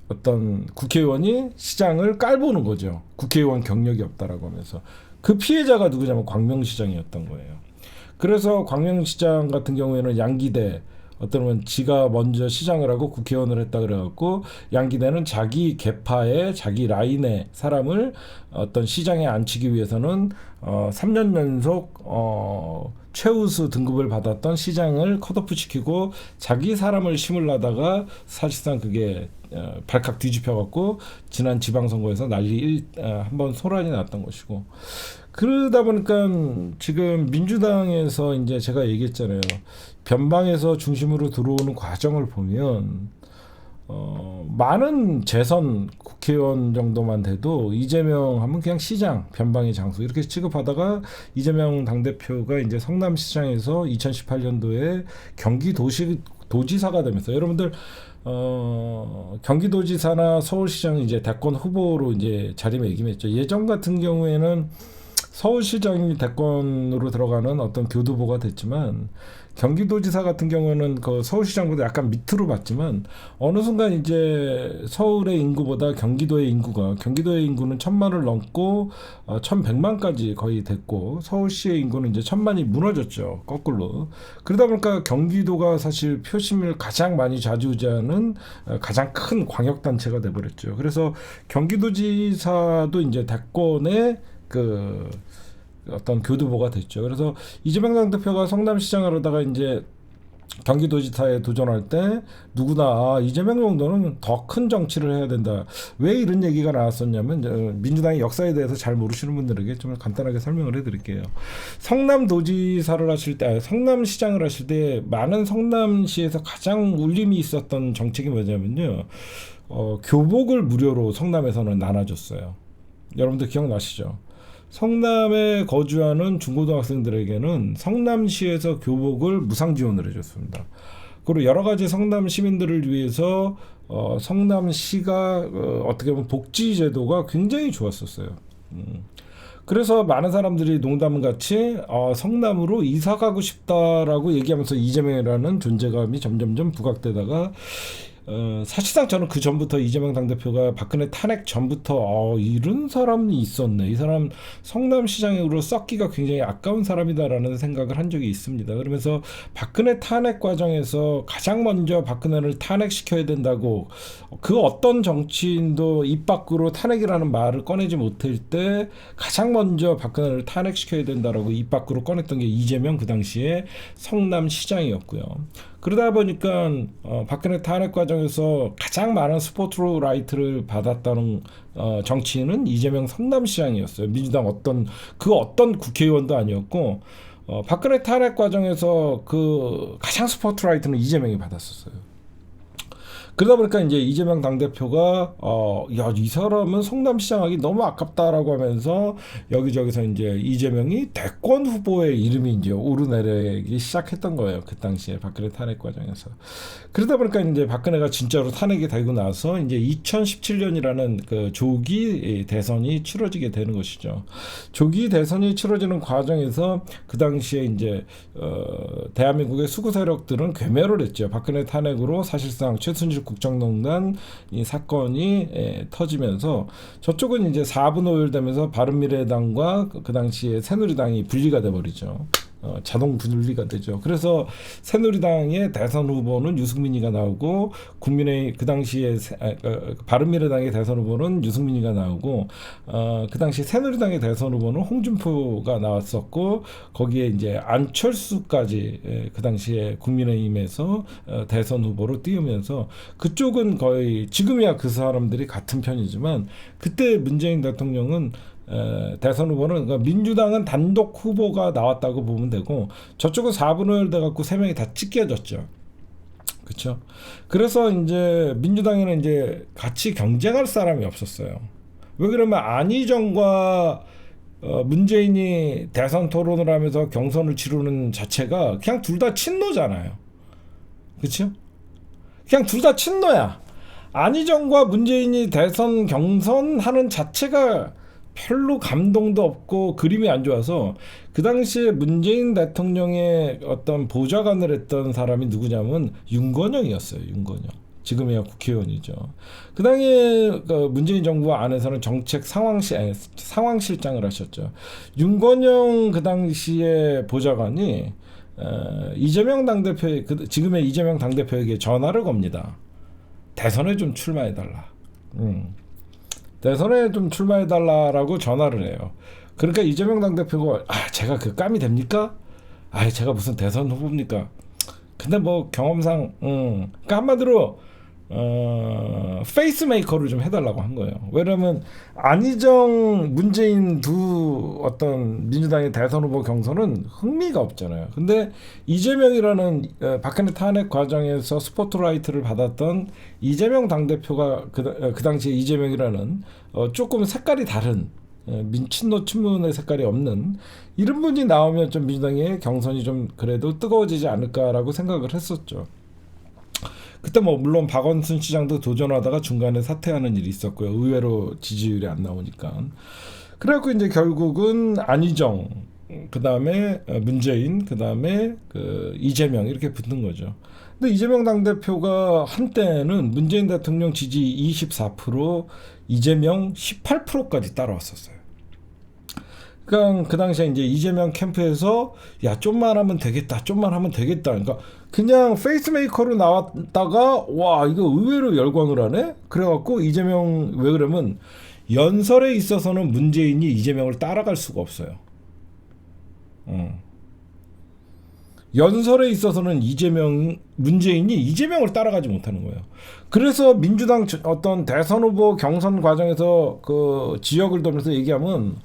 어떤 국회의원이 시장을 깔보는 거죠. 국회의원 경력이 없다라고 하면서. 그 피해자가 누구냐면 광명시장이었던 거예요. 그래서 광명시장 같은 경우에는 양기대 어떤 지가 먼저 시장을 하고 국회의원을 했다 그래갖고 양기대는 자기 계파의 자기 라인의 사람을 어떤 시장에 앉히기 위해서는 3년 연속 최우수 등급을 받았던 시장을 컷오프 시키고 자기 사람을 심으려다가 사실상 그게 발칵 뒤집혀갖고 지난 지방선거에서 난리 한번 소란이 났던 것이고 그러다 보니까 지금 민주당에서 이제 제가 얘기했잖아요. 변방에서 중심으로 들어오는 과정을 보면 많은 재선 국회의원 정도만 돼도 이재명 하면 그냥 시장, 변방의 장수 이렇게 취급하다가 이재명 당대표가 이제 성남시장에서 2018년도에 경기도지사가 되면서 여러분들 경기도지사나 서울시장 이제 대권 후보로 이제 자리매김했죠. 예전 같은 경우에는 서울시장이 대권으로 들어가는 어떤 교두보가 됐지만 경기도지사 같은 경우는 그 서울시장보다 약간 밑으로 봤지만 어느 순간 이제 서울의 인구보다 경기도의 인구는 1,000만을 넘고 1,100만까지 거의 됐고 서울시의 인구는 이제 1,000만이 무너졌죠. 거꾸로. 그러다 보니까 경기도가 사실 표심을 가장 많이 좌지우지하는 가장 큰 광역단체가 돼버렸죠. 그래서 경기도지사도 이제 대권의 그 어떤 교두보가 됐죠. 그래서 이재명 당대표가 성남시장을 하다가 이제 경기도지사에 도전할 때 누구나 이재명 정도는 더 큰 정치를 해야 된다. 왜 이런 얘기가 나왔었냐면 민주당의 역사에 대해서 잘 모르시는 분들에게 좀 간단하게 설명을 해드릴게요. 성남도지사를 하실 때 성남시장을 하실 때 많은 성남시에서 가장 울림이 있었던 정책이 뭐냐면요. 교복을 무료로 성남에서는 나눠줬어요. 여러분들 기억나시죠? 성남에 거주하는 중고등학생들에게는 성남시에서 교복을 무상 지원을 해줬습니다. 그리고 여러 가지 성남 시민들을 위해서 성남시가 어떻게 보면 복지 제도가 굉장히 좋았었어요. 그래서 많은 사람들이 농담같이 성남으로 이사 가고 싶다라고 얘기하면서 이재명이라는 존재감이 점점점 부각되다가 사실상 저는 그 전부터 이재명 당대표가 박근혜 탄핵 전부터 이런 사람이 있었네. 이 사람 성남시장으로 썩기가 굉장히 아까운 사람이다라는 생각을 한 적이 있습니다. 그러면서 박근혜 탄핵 과정에서 가장 먼저 박근혜를 탄핵시켜야 된다고 그 어떤 정치인도 입 밖으로 탄핵이라는 말을 꺼내지 못할 때 가장 먼저 박근혜를 탄핵시켜야 된다라고 입 밖으로 꺼냈던 게 이재명 그 당시에 성남시장이었고요. 그러다 보니까 박근혜 탄핵 과정에서 가장 많은 스포트라이트를 받았다는 정치인은 이재명 성남시장이었어요. 민주당 어떤 국회의원도 아니었고 박근혜 탄핵 과정에서 그 가장 스포트라이트는 이재명이 받았었어요. 그러다 보니까 이제 이재명 당대표가 야, 이 사람은 성남시장하기 너무 아깝다라고 하면서 여기저기서 이제 이재명이 대권 후보의 이름이 이제 오르내리기 시작했던 거예요. 그 당시에 박근혜 탄핵 과정에서. 그러다 보니까 이제 박근혜가 진짜로 탄핵이 되고 나서 이제 2017년이라는 그 조기 대선이 치러지게 되는 것이죠. 조기 대선이 치러지는 과정에서 그 당시에 이제 대한민국의 수구 세력들은 괴멸을 했죠. 박근혜 탄핵으로 사실상 최순실 국정농단 이 사건이 터지면서 저쪽은 이제 4분 5일 되면서 바른미래당과 그 당시에 새누리당이 분리가 돼버리죠. 자동 분리가 되죠. 그래서 새누리당의 대선 후보는 유승민이가 나오고 그 당시에 바른미래당의 대선 후보는 유승민이가 나오고 그 당시 새누리당의 대선 후보는 홍준표가 나왔었고 거기에 이제 안철수까지 그 당시에 국민의힘에서 대선 후보로 띄우면서 그쪽은 거의 지금이야 그 사람들이 같은 편이지만 그때 문재인 대통령은 대선 후보는 그러니까 민주당은 단독 후보가 나왔다고 보면 되고 저쪽은 4분 5일 돼갖고 3명이 다 찢겨졌죠. 그렇죠? 그래서 이제 민주당에는 이제 같이 경쟁할 사람이 없었어요. 왜 그러면 안희정과 문재인이 대선 토론을 하면서 경선을 치르는 자체가 그냥 둘 다 친노잖아요. 그렇죠? 그냥 둘 다 친노야. 안희정과 문재인이 대선 경선하는 자체가 별로 감동도 없고 그림이 안 좋아서 그 당시에 문재인 대통령의 어떤 보좌관을 했던 사람이 누구냐면 윤건영이었어요. 윤건영. 지금이야 국회의원이죠. 그 당시에 문재인 정부 안에서는 정책 상황실장을 하셨죠. 윤건영 그 당시에 보좌관이 이재명 당대표 지금의 이재명 당대표에게 전화를 겁니다. 대선에 좀 출마해달라. 대선에 좀 출마해달라라고 전화를 해요. 그러니까 이재명 당대표가 제가 그 깜이 됩니까? 제가 무슨 대선 후보입니까? 근데 뭐 경험상 그러니까 한마디로 페이스메이커를 좀 해달라고 한 거예요. 왜냐면 안희정, 문재인 두 어떤 민주당의 대선 후보 경선은 흥미가 없잖아요. 근데 이재명이라는 박근혜 탄핵 과정에서 스포트라이트를 받았던 이재명 당대표가 그 당시에 이재명이라는 조금 색깔이 다른 친노 친문의 색깔이 없는 이런 분이 나오면 좀 민주당의 경선이 좀 그래도 뜨거워지지 않을까라고 생각을 했었죠. 그때 뭐 물론 박원순 시장도 도전하다가 중간에 사퇴하는 일이 있었고요. 의외로 지지율이 안 나오니까. 그래갖고 이제 결국은 안희정, 그 다음에 문재인, 그 다음에 이재명 이렇게 붙는 거죠. 근데 이재명 당대표가 한때는 문재인 대통령 지지 24%, 이재명 18%까지 따라왔었어요. 그러니까 그 당시에 이제 이재명 캠프에서 야 좀만 하면 되겠다, 좀만 하면 되겠다. 그러니까 그냥 페이스메이커로 나왔다가 와 이거 의외로 열광을 하네. 그래갖고 이재명 왜 그러면 연설에 있어서는 문재인이 이재명을 따라갈 수가 없어요. 연설에 있어서는 문재인이 이재명을 따라가지 못하는 거예요. 그래서 민주당 어떤 대선 후보 경선 과정에서 그 지역을 돌면서 얘기하면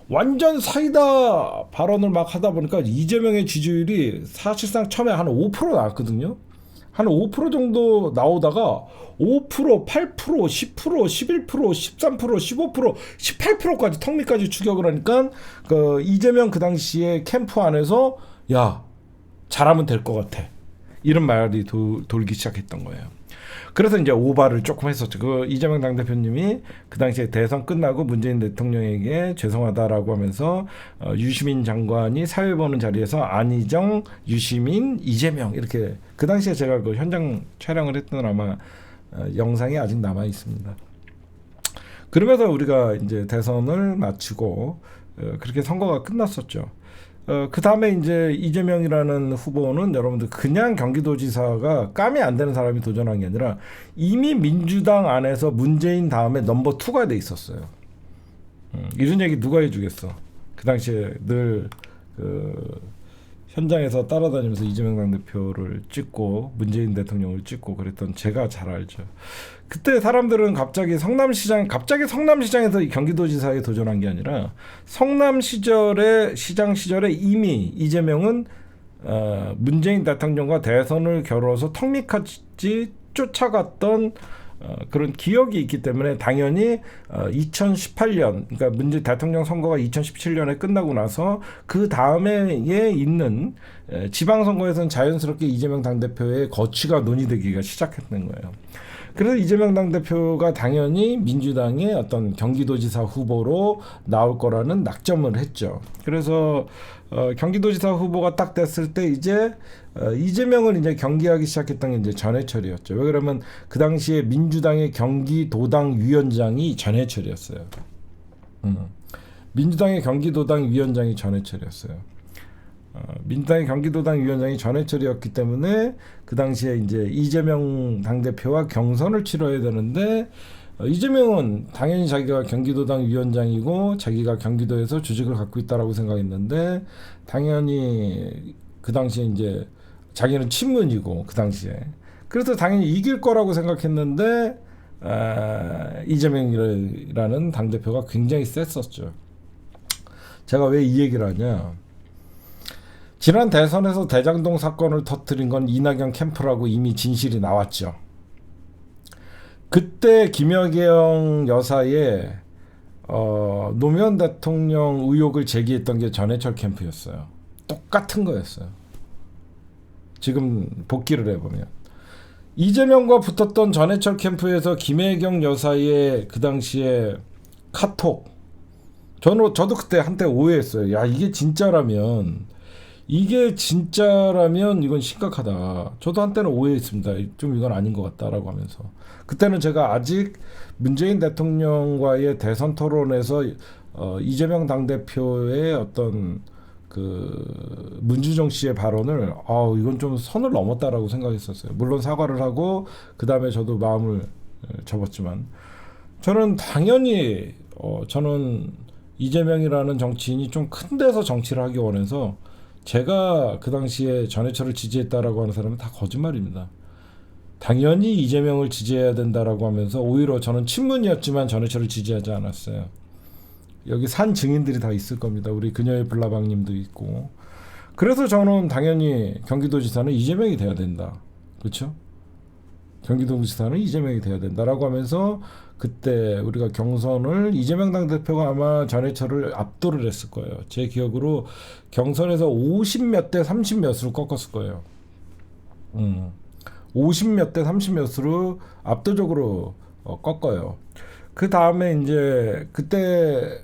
완전 사이다 발언을 막 하다 보니까 이재명의 지지율이 사실상 처음에 한 5% 나왔거든요. 한 5% 정도 나오다가 5%, 8%, 10%, 11%, 13%, 15%, 18%까지 턱밑까지 추격을 하니까 그 이재명 그 당시에 캠프 안에서 야 잘하면 될 것 같아 이런 말이 돌기 시작했던 거예요. 그래서 이제 오바를 조금 했었죠. 그 이재명 당대표님이 그 당시에 대선 끝나고 문재인 대통령에게 죄송하다라고 하면서 유시민 장관이 사회 보는 자리에서 안희정, 유시민, 이재명 이렇게 그 당시에 제가 그 현장 촬영을 했던 아마 영상이 아직 남아 있습니다. 그러면서 우리가 이제 대선을 마치고 그렇게 선거가 끝났었죠. 그 다음에 이제 이재명이라는 후보는 여러분들 그냥 경기도지사가 깜이 안 되는 사람이 도전한 게 아니라 이미 민주당 안에서 문재인 다음에 넘버 2가 돼 있었어요. 이런 얘기 누가 해주겠어? 그 당시에 늘 현장에서 따라다니면서 이재명 당대표를 찍고 문재인 대통령을 찍고 그랬던 제가 잘 알죠. 그때 사람들은 갑자기 성남시장에서 경기도지사에 도전한 게 아니라 성남 시장 시절에 이미 이재명은 문재인 대통령과 대선을 겨뤄서 턱밑까지 쫓아갔던 그런 기억이 있기 때문에 당연히 2018년 그러니까 문재인 대통령 선거가 2017년에 끝나고 나서 그 다음에 있는 지방선거에서는 자연스럽게 이재명 당대표의 거취가 논의되기가 시작했던 거예요. 그래서 이재명 당대표가 당연히 민주당의 어떤 경기도지사 후보로 나올 거라는 낙점을 했죠. 그래서 경기도지사 후보가 딱 됐을 때 이제 이재명을 이제 경기하기 시작했던 게 이제 전해철이었죠. 왜 그러면 그 당시에 민주당의 경기도당 위원장이 전해철이었어요. 민주당의 경기도당 위원장이 전해철이었어요. 민주당의 경기도당 위원장이 전해철이었기 때문에 그 당시에 이제 이재명 당대표와 경선을 치러야 되는데 이재명은 당연히 자기가 경기도당 위원장이고 자기가 경기도에서 주식을 갖고 있다라고 생각했는데 당연히 그 당시에 이제 자기는 친문이고 그 당시에 그래서 당연히 이길 거라고 생각했는데 이재명이라는 당대표가 굉장히 셌었죠. 제가 왜 이 얘기를 하냐? 지난 대선에서 대장동 사건을 터뜨린 건 이낙연 캠프라고 이미 진실이 나왔죠. 그때 김여경 여사의 노무현 대통령 의혹을 제기했던 게 전해철 캠프였어요. 똑같은 거였어요. 지금 복기를 해보면 이재명과 붙었던 전해철 캠프에서 김혜경 여사의 그 당시에 카톡 저도 그때 한때 오해했어요. 야 이게 진짜라면 이건 심각하다. 저도 한때는 오해했습니다. 좀 이건 아닌 것 같다라고 하면서 그때는 제가 아직 문재인 대통령과의 대선 토론에서 이재명 당대표의 어떤 그 문주정 씨의 발언을 이건 좀 선을 넘었다라고 생각했었어요. 물론 사과를 하고 그 다음에 저도 마음을 접었지만 저는 당연히 저는 이재명이라는 정치인이 좀 큰 데서 정치를 하기 원해서 제가 그 당시에 전해철을 지지했다라고 하는 사람은 다 거짓말입니다. 당연히 이재명을 지지해야 된다라고 하면서 오히려 저는 친문이었지만 전해철을 지지하지 않았어요. 여기 산 증인들이 다 있을 겁니다. 우리 그녀의 블라방님도 있고. 그래서 저는 당연히 경기도지사는 이재명이 돼야 된다. 그렇죠? 경기도지사는 이재명이 돼야 된다라고 하면서 그때 우리가 경선을 이재명 당대표가 아마 전해철을 압도를 했을 거예요. 제 기억으로 경선에서 50몇 대 30몇으로 꺾었을 거예요. 50몇 대 30몇으로 압도적으로 꺾어요. 그 다음에 이제 그때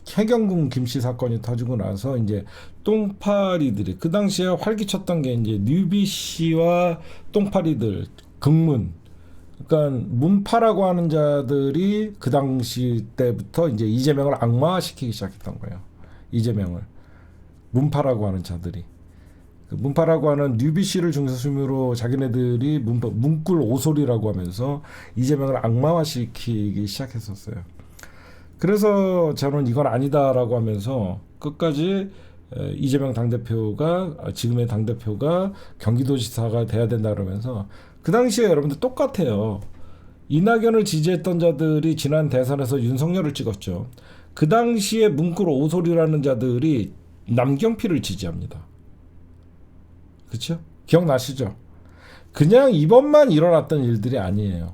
해경궁 김씨 사건이 터지고 나서 이제 똥파리들이 그 당시에 활기쳤던 게 이제 뉴비 씨와 똥파리들 극문 그러니까 문파라고 하는 자들이 그 당시 때부터 이제 이재명을 악마화시키기 시작했던 거예요. 이재명을 문파라고 하는 자들이 그 문파라고 하는 뉴비 씨를 중심으로 자기네들이 문꿀 오소리라고 하면서 이재명을 악마화시키기 시작했었어요. 그래서 저는 이건 아니다라고 하면서 끝까지 이재명 당대표가 지금의 당대표가 경기도지사가 돼야 된다 그러면서 그 당시에 여러분들 똑같아요. 이낙연을 지지했던 자들이 지난 대선에서 윤석열을 찍었죠. 그 당시에 문구로 오소리라는 자들이 남경필을 지지합니다. 그렇죠? 기억나시죠? 그냥 이번만 일어났던 일들이 아니에요.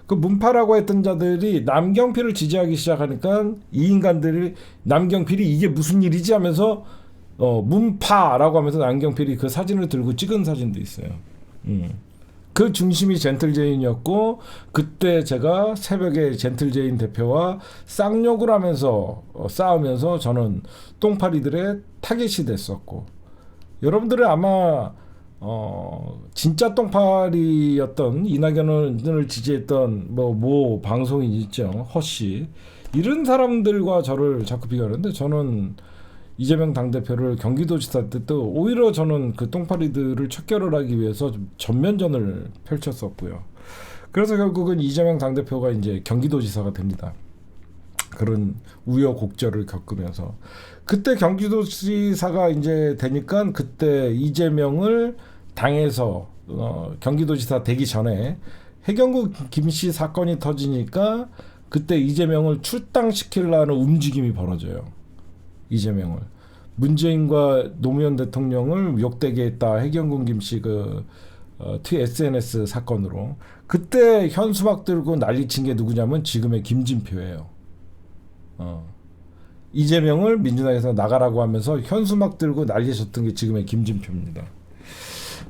그 문파라고 했던 자들이 남경필을 지지하기 시작하니까 이 인간들이 남경필이 이게 무슨 일이지 하면서 문파라고 하면서 남경필이 그 사진을 들고 찍은 사진도 있어요. 그 중심이 젠틀제인이었고 그때 제가 새벽에 젠틀제인 대표와 쌍욕을 하면서 싸우면서 저는 똥파리들의 타겟이 됐었고 여러분들은 아마 진짜 똥파리였던 이낙연을 지지했던 모 방송인 있죠, 허씨, 이런 사람들과 저를 자꾸 비교하는데, 저는 이재명 당대표를 경기도지사 때 또 오히려 저는 그 똥파리들을 척결을 하기 위해서 좀 전면전을 펼쳤었고요. 그래서 결국은 이재명 당대표가 이제 경기도지사가 됩니다. 그런 우여곡절을 겪으면서 그때 경기도지사가 이제 되니까, 그때 이재명을 당에서 경기도지사 되기 전에 해경구 김씨 사건이 터지니까 그때 이재명을 출당시키려는 움직임이 벌어져요. 이재명을, 문재인과 노무현 대통령을 욕되게 했다, 해경군 김씨 SNS 사건으로. 그때 현수막 들고 난리친 게 누구냐면 지금의 김진표예요. 이재명을 민주당에서 나가라고 하면서 현수막 들고 난리쳤던 게 지금의 김진표입니다.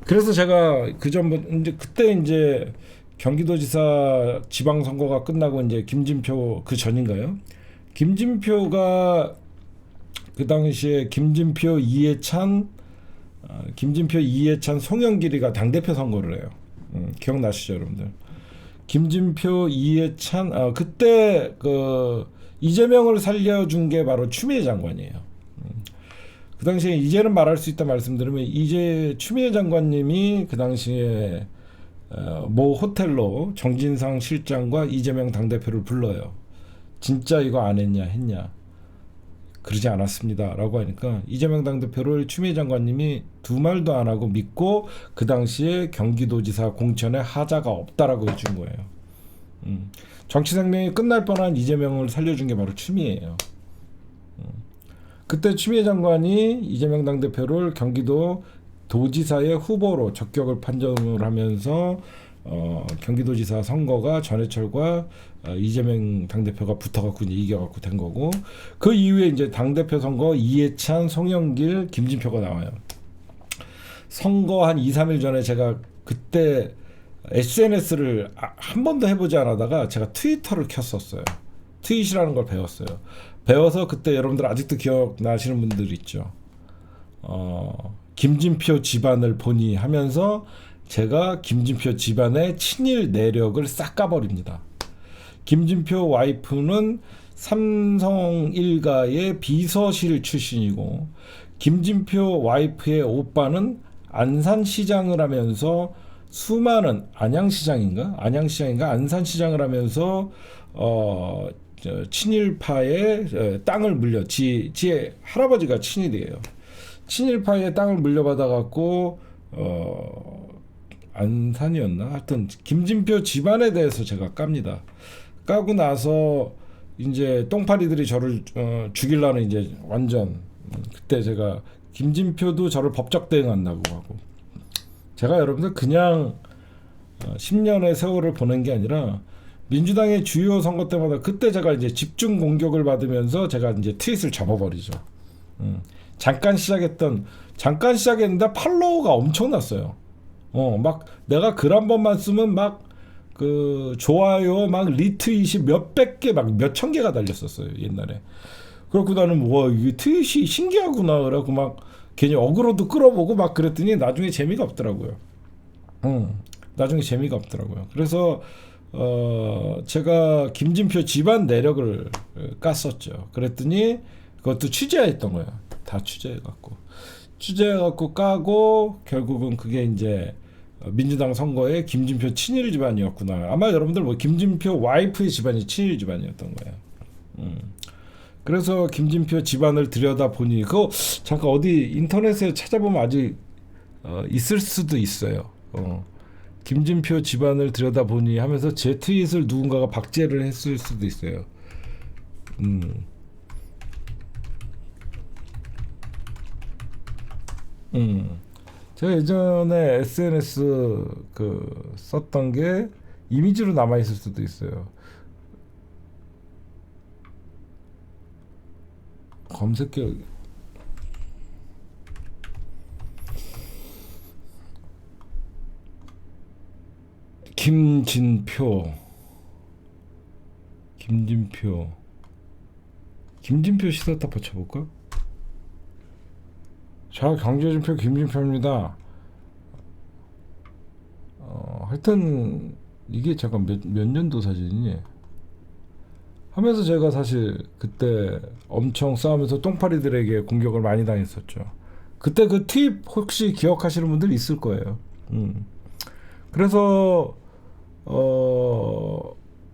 그래서 제가 그때 이제 경기도지사 지방선거가 끝나고 이제 김진표 그 전인가요? 김진표가 그 당시에 김진표 이해찬 송영길이가 당대표 선거를 해요. 기억나시죠, 여러분들? 김진표 이해찬, 그때 이재명을 살려준 게 바로 추미애 장관이에요. 그 당시에 이제는 말할 수 있다 말씀드리면, 추미애 장관님이 그 당시에 모 호텔로 정진상 실장과 이재명 당대표를 불러요. 진짜 이거 안 했냐? 그러지 않았습니다 라고 하니까, 이재명 당대표를 추미애 장관님이 두 말도 안 하고 믿고 그 당시에 경기도지사 공천에 하자가 없다라고 해준 거예요. 정치 생명이 끝날 뻔한 이재명을 살려준 게 바로 추미애예요. 그때 추미애 장관이 이재명 당대표를 경기도 도지사의 후보로 적격을 판정을 하면서 경기도지사 선거가 전해철과 이재명 당대표가 붙어갖고 이제 이겨갖고 된 거고, 그 이후에 이제 당대표 선거 이해찬, 송영길, 김진표가 나와요. 선거 한 2, 3일 전에 제가 그때 SNS를 한 번도 해보지 않았다가 제가 트위터를 켰었어요. 트윗이라는 걸 배웠어요. 배워서 그때 여러분들 아직도 기억나시는 분들 있죠. 김진표 집안을 보니 하면서 제가 김진표 집안의 친일 내력을 싹 까버립니다. 김진표 와이프는 삼성 일가의 비서실 출신이고, 김진표 와이프의 오빠는 안산시장을 하면서 수많은 안양시장인가 안산시장을 하면서 친일파의 땅을 물려, 지의 할아버지가 친일이에요. 친일파의 땅을 물려받아 갖고 안산이었나? 하여튼 김진표 집안에 대해서 제가 깝니다. 까고 나서 이제 똥파리들이 저를 죽이려는, 이제 완전 그때 제가 김진표도 저를 법적 대응한다고 하고, 제가 여러분들 그냥 10년의 세월을 보낸 게 아니라 민주당의 주요 선거 때마다 그때 제가 이제 집중 공격을 받으면서 제가 이제 트윗을 접어버리죠. 잠깐 시작했는데 팔로워가 엄청났어요. 막 내가 글 한 번만 쓰면 막 좋아요, 막 리트윗이 몇백 개, 막 몇천 개가 달렸었어요, 옛날에. 그렇고 나는 이게 트윗이 신기하구나. 그래갖고 막 괜히 어그로도 끌어보고 막 그랬더니 나중에 재미가 없더라고요. 그래서 제가 김진표 집안 내력을 깠었죠. 그랬더니 그것도 취재했던 거예요. 다 취재해갖고 까고, 결국은 그게 이제 민주당 선거에 김진표 친일 집안이었구나. 아마 여러분들 김진표 와이프의 집안이 친일 집안이었던 거예요. 그래서 김진표 집안을 들여다보니, 그거 잠깐 어디 인터넷에 찾아보면 아직 있을 수도 있어요. 김진표 집안을 들여다보니 하면서 제 트윗을 누군가가 박제를 했을 수도 있어요. 제가 예전에 SNS 썼던 게 이미지로 남아 있을 수도 있어요. 검색해. 김진표 시사타파 쳐볼까? 자, 경제진표 김진표입니다. 하여튼 이게 잠깐 몇 년도 사진이니 하면서 제가 사실 그때 엄청 싸우면서 똥파리들에게 공격을 많이 당했었죠. 그때 그 팁 혹시 기억하시는 분들 있을 거예요. 그래서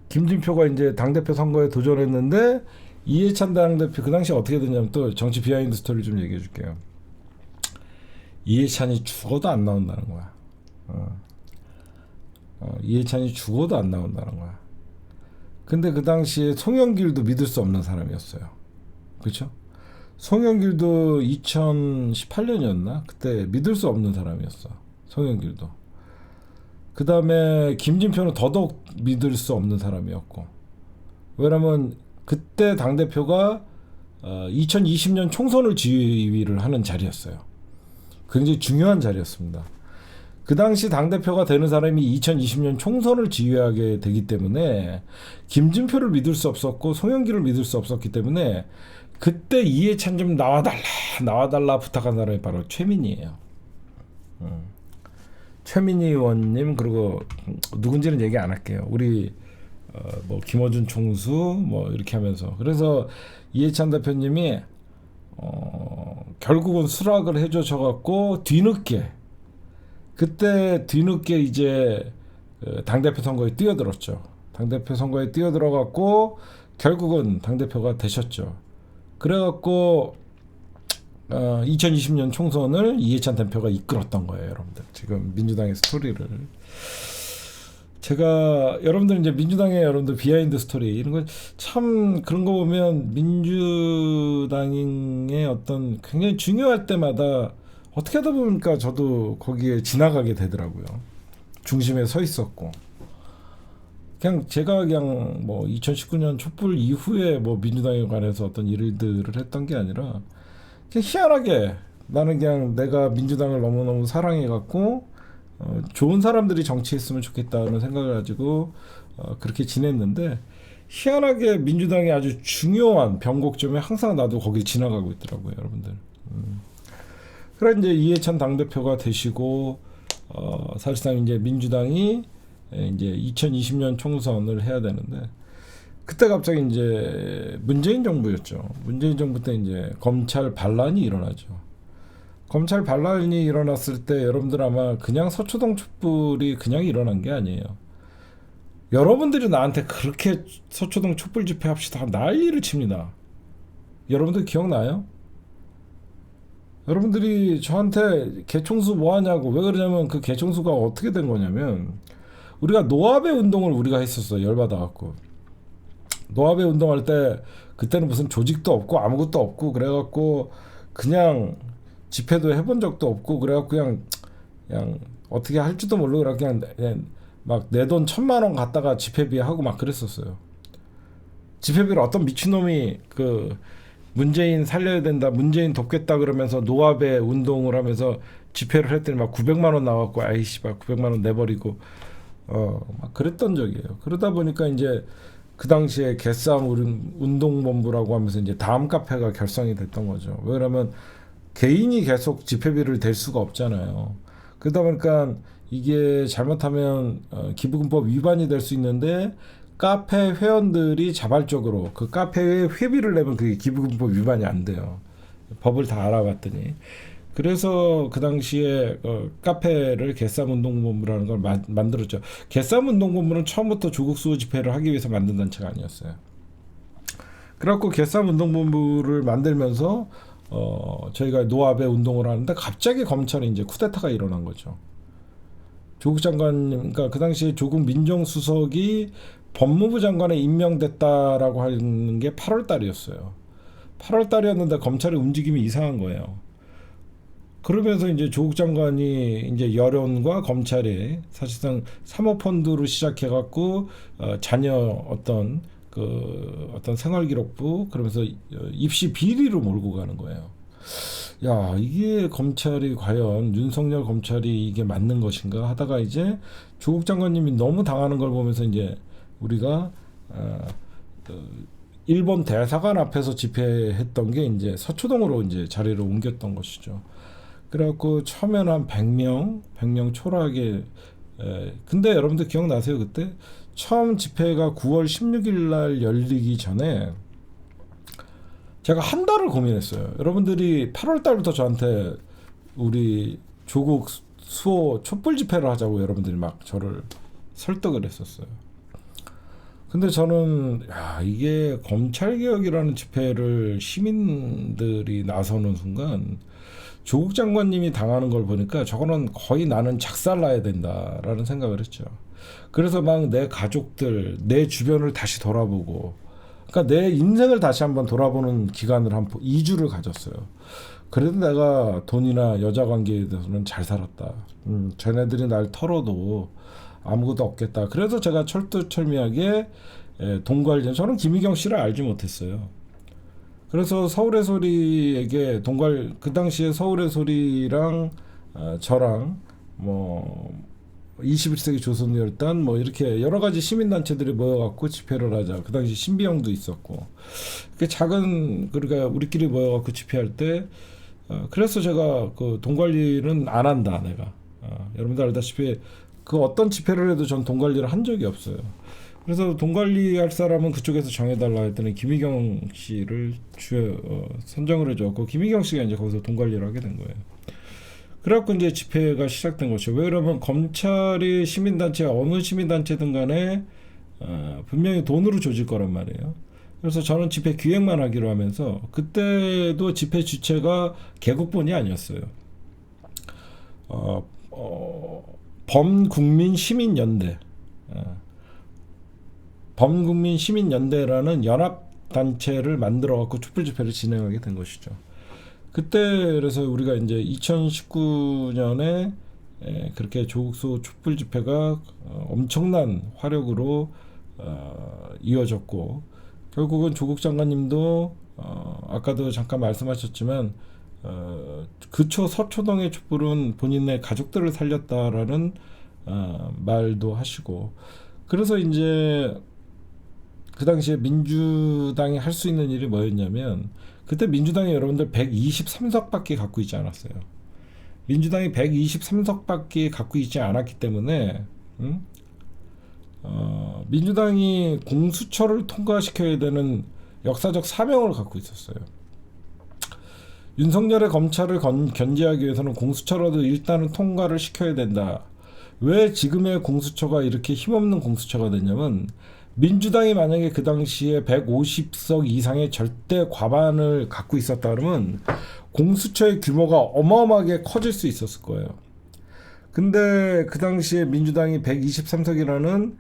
김진표가 이제 당대표 선거에 도전했는데 이해찬 당대표 그 당시 어떻게 됐냐면 또 정치 비하인드 스토리 좀 얘기해 줄게요. 이해찬이 죽어도 안 나온다는 거야. 이해찬이 죽어도 안 나온다는 거야. 근데 그 당시에 송영길도 믿을 수 없는 사람이었어요. 그렇죠? 송영길도 2018년이었나? 그때 믿을 수 없는 사람이었어. 송영길도. 그 다음에 김진표는 더더욱 믿을 수 없는 사람이었고. 왜냐면 그때 당대표가 2020년 총선을 지휘를 하는 자리였어요. 굉장히 중요한 자리였습니다. 그 당시 당대표가 되는 사람이 2020년 총선을 지휘하게 되기 때문에 김진표를 믿을 수 없었고 송영길을 믿을 수 없었기 때문에 그때 이해찬 좀 나와달라 부탁한 사람이 바로 최민희예요. 최민희 의원님, 그리고 누군지는 얘기 안 할게요. 우리 뭐 김어준 총수 뭐 이렇게 하면서, 그래서 이해찬 대표님이 결국은 수락을 해줘셔갖고 그때 뒤늦게 이제 당대표 선거에 뛰어들었죠. 당대표 선거에 뛰어들어갖고 결국은 당대표가 되셨죠. 그래갖고 2020년 총선을 이해찬 대표가 이끌었던 거예요, 여러분들. 지금 민주당의 스토리를 제가 여러분들 이제 민주당의 여러분들 비하인드 스토리 이런 거 참 그런 거 보면 민주당의 어떤 굉장히 중요할 때마다 어떻게 하다 보니까 저도 거기에 지나가게 되더라고요. 중심에 서 있었고. 그냥 제가 그냥 뭐 2019년 촛불 이후에 뭐 민주당에 관해서 어떤 일들을 했던 게 아니라 그냥 희한하게 나는 그냥 내가 민주당을 너무너무 사랑해갖고 좋은 사람들이 정치했으면 좋겠다는 생각을 가지고 그렇게 지냈는데 희한하게 민주당의 아주 중요한 변곡점에 항상 나도 거기 지나가고 있더라고요, 여러분들. 그래 이제 이해찬 당대표가 되시고 사실상 이제 민주당이 이제 2020년 총선을 해야 되는데 그때 갑자기 이제 문재인 정부였죠. 문재인 정부 때 이제 검찰 반란이 일어나죠. 검찰 반란이 일어났을 때 여러분들 아마 그냥 서초동 촛불이 그냥 일어난 게 아니에요. 여러분들이 나한테 그렇게 서초동 촛불 집회 합시다 난리를 칩니다. 여러분들 기억나요? 여러분들이 저한테 개총수 뭐 하냐고. 왜 그러냐면 그 개총수가 어떻게 된 거냐면 우리가 노아배 운동을 우리가 했었어요. 열받아갖고. 노아배 운동할 때 그때는 무슨 조직도 없고 아무것도 없고 그래갖고 그냥 집회도 해본 적도 없고 그래갖고 그냥 어떻게 할지도 모르고 그냥 막 내 돈 1,000만 원 갖다가 집회비 하고 막 그랬었어요. 집회비를 어떤 미친놈이 그 문재인 살려야 된다, 문재인 돕겠다 그러면서 노아배 운동을 하면서 집회를 했더니 막 900만 원 나왔고 아이씨 막 900만 원 내버리고 막 그랬던 적이에요. 그러다 보니까 이제 그 당시에 개싸움 운동본부라고 하면서 이제 다음 카페가 결성이 됐던 거죠. 왜냐면 개인이 계속 집회비를 댈 수가 없잖아요. 그러다 보니까 이게 잘못하면 기부금법 위반이 될 수 있는데 카페 회원들이 자발적으로 그 카페에 회비를 내면 그게 기부금법 위반이 안 돼요. 법을 다 알아봤더니. 그래서 그 당시에 카페를 개싸움운동본부라는 걸 만들었죠. 개싸움운동본부는 처음부터 조국 수호 집회를 하기 위해서 만든 단체가 아니었어요. 그래갖고 개싸움운동본부를 만들면서 저희가 노아배 운동을 하는데 갑자기 검찰에 이제 쿠데타가 일어난 거죠. 조국 장관, 그러니까 그 당시에 조국 민정수석이 법무부 장관에 임명됐다라고 하는 게 8월 달이었어요. 8월 달이었는데 검찰의 움직임이 이상한 거예요. 그러면서 이제 조국 장관이 이제 여론과 검찰이 사실상 사모펀드로 시작해갖고 자녀 어떤 생활기록부 그러면서 입시 비리로 몰고 가는 거예요. 야, 이게 검찰이 과연 윤석열 검찰이 이게 맞는 것인가 하다가 이제 조국 장관님이 너무 당하는 걸 보면서 이제 우리가 일본 대사관 앞에서 집회했던 게 이제 서초동으로 이제 자리를 옮겼던 것이죠. 그래갖고 처음에는 한 100명 초라하게 근데 여러분들 기억나세요? 그때 처음 집회가 9월 16일 날 열리기 전에 제가 한 달을 고민했어요. 여러분들이 8월 달부터 저한테 우리 조국 수호 촛불 집회를 하자고 여러분들이 막 저를 설득을 했었어요. 근데 저는 이게 검찰개혁이라는 집회를 시민들이 나서는 순간 조국 장관님이 당하는 걸 보니까 저거는 거의 나는 작살나야 된다라는 생각을 했죠. 그래서 막 내 가족들, 내 주변을 다시 돌아보고, 그러니까 내 인생을 다시 한번 돌아보는 기간을 한 2주를 가졌어요. 그래도 내가 돈이나 여자 관계에 대해서는 잘 살았다. 쟤네들이 날 털어도 아무것도 없겠다. 그래서 제가 철두철미하게 동관리, 저는 김희경 씨를 알지 못했어요. 그래서 서울의 소리에게 그 당시에 서울의 소리랑 저랑 뭐 21세기 조선열단 뭐 이렇게 여러 가지 시민단체들이 모여갖고 집회를 하자. 그 당시 신비영도 있었고, 그 작은 그러니까 우리끼리 모여갖고 집회할 때 그래서 제가 그 돈 관리는 안 한다 내가. 여러분들 알다시피 그 어떤 집회를 해도 전 돈 관리를 한 적이 없어요. 그래서 돈 관리할 사람은 그쪽에서 정해달라 했더니 김희경 씨를 선정을 해줬고, 김희경 씨가 이제 거기서 돈 관리를 하게 된 거예요. 그래갖고 이제 집회가 시작된 거죠. 왜 그러면 검찰이 시민단체 어느 시민단체든 간에 분명히 돈으로 조질 거란 말이에요. 그래서 저는 집회 기획만 하기로 하면서, 그때도 집회 주체가 개국본이 아니었어요. 범국민시민연대, 범국민시민연대라는 연합단체를 만들어갖고 촛불 집회를 진행하게 된 것이죠. 그때 그래서 우리가 이제 2019년에 그렇게 조국수 촛불 집회가 엄청난 화력으로 이어졌고, 결국은 조국 장관님도 아까도 잠깐 말씀하셨지만 그초 서초동의 촛불은 본인의 가족들을 살렸다라는 말도 하시고, 그래서 이제 그 당시에 민주당이 할 수 있는 일이 뭐였냐면, 그때 민주당이 여러분들 123석밖에 갖고 있지 않았어요. 민주당이 123석밖에 갖고 있지 않았기 때문에 민주당이 공수처를 통과시켜야 되는 역사적 사명을 갖고 있었어요. 윤석열의 검찰을 견제하기 위해서는 공수처라도 일단은 통과를 시켜야 된다. 왜 지금의 공수처가 이렇게 힘없는 공수처가 됐냐면, 민주당이 만약에 그 당시에 150석 이상의 절대 과반을 갖고 있었다 그러면 공수처의 규모가 어마어마하게 커질 수 있었을 거예요. 근데 그 당시에 민주당이 123석이라는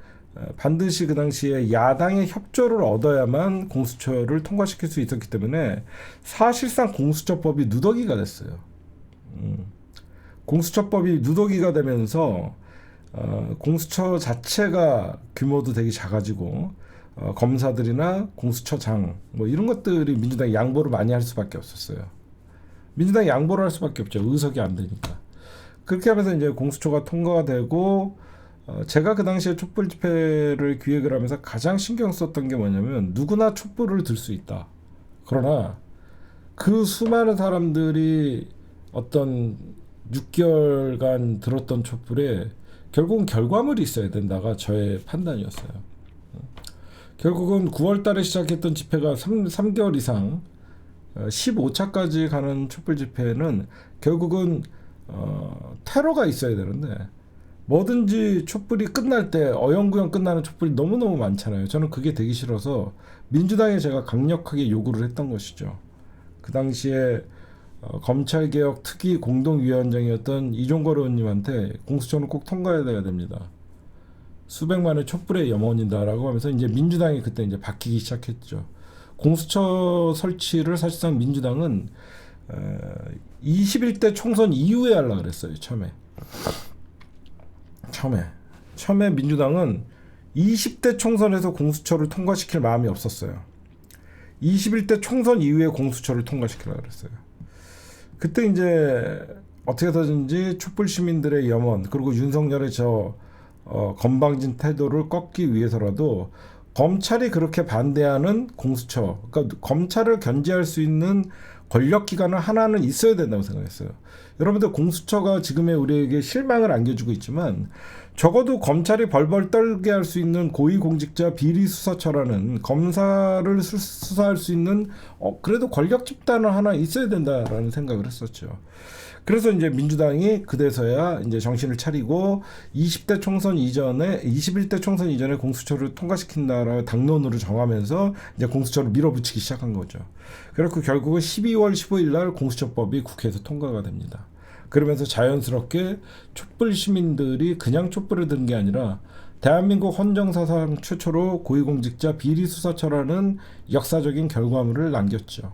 반드시 그 당시에 야당의 협조를 얻어야만 공수처를 통과시킬 수 있었기 때문에 사실상 공수처법이 누더기가 됐어요. 공수처법이 누더기가 되면서 공수처 자체가 규모도 되게 작아지고, 검사들이나 공수처장 뭐 이런 것들이 민주당이 양보를 많이 할 수밖에 없었어요. 민주당이 양보를 할 수밖에 없죠. 의석이 안 되니까. 그렇게 하면서 이제 공수처가 통과가 되고, 제가 그 당시에 촛불 집회를 기획을 하면서 가장 신경 썼던 게 뭐냐면, 누구나 촛불을 들 수 있다. 그러나 그 수많은 사람들이 어떤 6개월간 들었던 촛불에 결국은 결과물이 있어야 된다가 저의 판단이었어요. 결국은 9월 달에 시작했던 집회가 3개월 이상 15차까지 가는 촛불 집회는 결국은 테러가 있어야 되는데, 뭐든지 촛불이 끝날 때 어영부영 끝나는 촛불이 너무너무 많잖아요. 저는 그게 되기 싫어서 민주당에 제가 강력하게 요구를 했던 것이죠. 그 당시에 검찰개혁 특위 공동위원장이었던 이종걸 의원님한테 공수처는 꼭 통과해야 됩니다. 수백만의 촛불의 염원이다라고 하면서 이제 민주당이 그때 이제 바뀌기 시작했죠. 공수처 설치를 사실상 민주당은 21대 총선 이후에 하려고 그랬어요. 처음에 민주당은 20대 총선에서 공수처를 통과시킬 마음이 없었어요. 21대 총선 이후에 공수처를 통과시키려고 그랬어요. 그때 이제 어떻게 해서든지 촛불 시민들의 염원, 그리고 윤석열의 건방진 태도를 꺾기 위해서라도 검찰이 그렇게 반대하는 공수처, 그러니까 검찰을 견제할 수 있는 권력 기관은 하나는 있어야 된다고 생각했어요. 여러분들 공수처가 지금의 우리에게 실망을 안겨주고 있지만 적어도 검찰이 벌벌 떨게 할 수 있는 고위공직자 비리수사처라는 검사를 수사할 수 있는 그래도 권력 집단은 하나 있어야 된다라는 생각을 했었죠. 그래서 이제 민주당이 그래서야 이제 정신을 차리고 21대 총선 이전에 공수처를 통과시킨다라고 당론으로 정하면서 이제 공수처를 밀어붙이기 시작한 거죠. 그래서 결국은 12월 15일 날 공수처법이 국회에서 통과가 됩니다. 그러면서 자연스럽게 촛불 시민들이 그냥 촛불을 든 게 아니라 대한민국 헌정사상 최초로 고위공직자 비리수사처라는 역사적인 결과물을 남겼죠.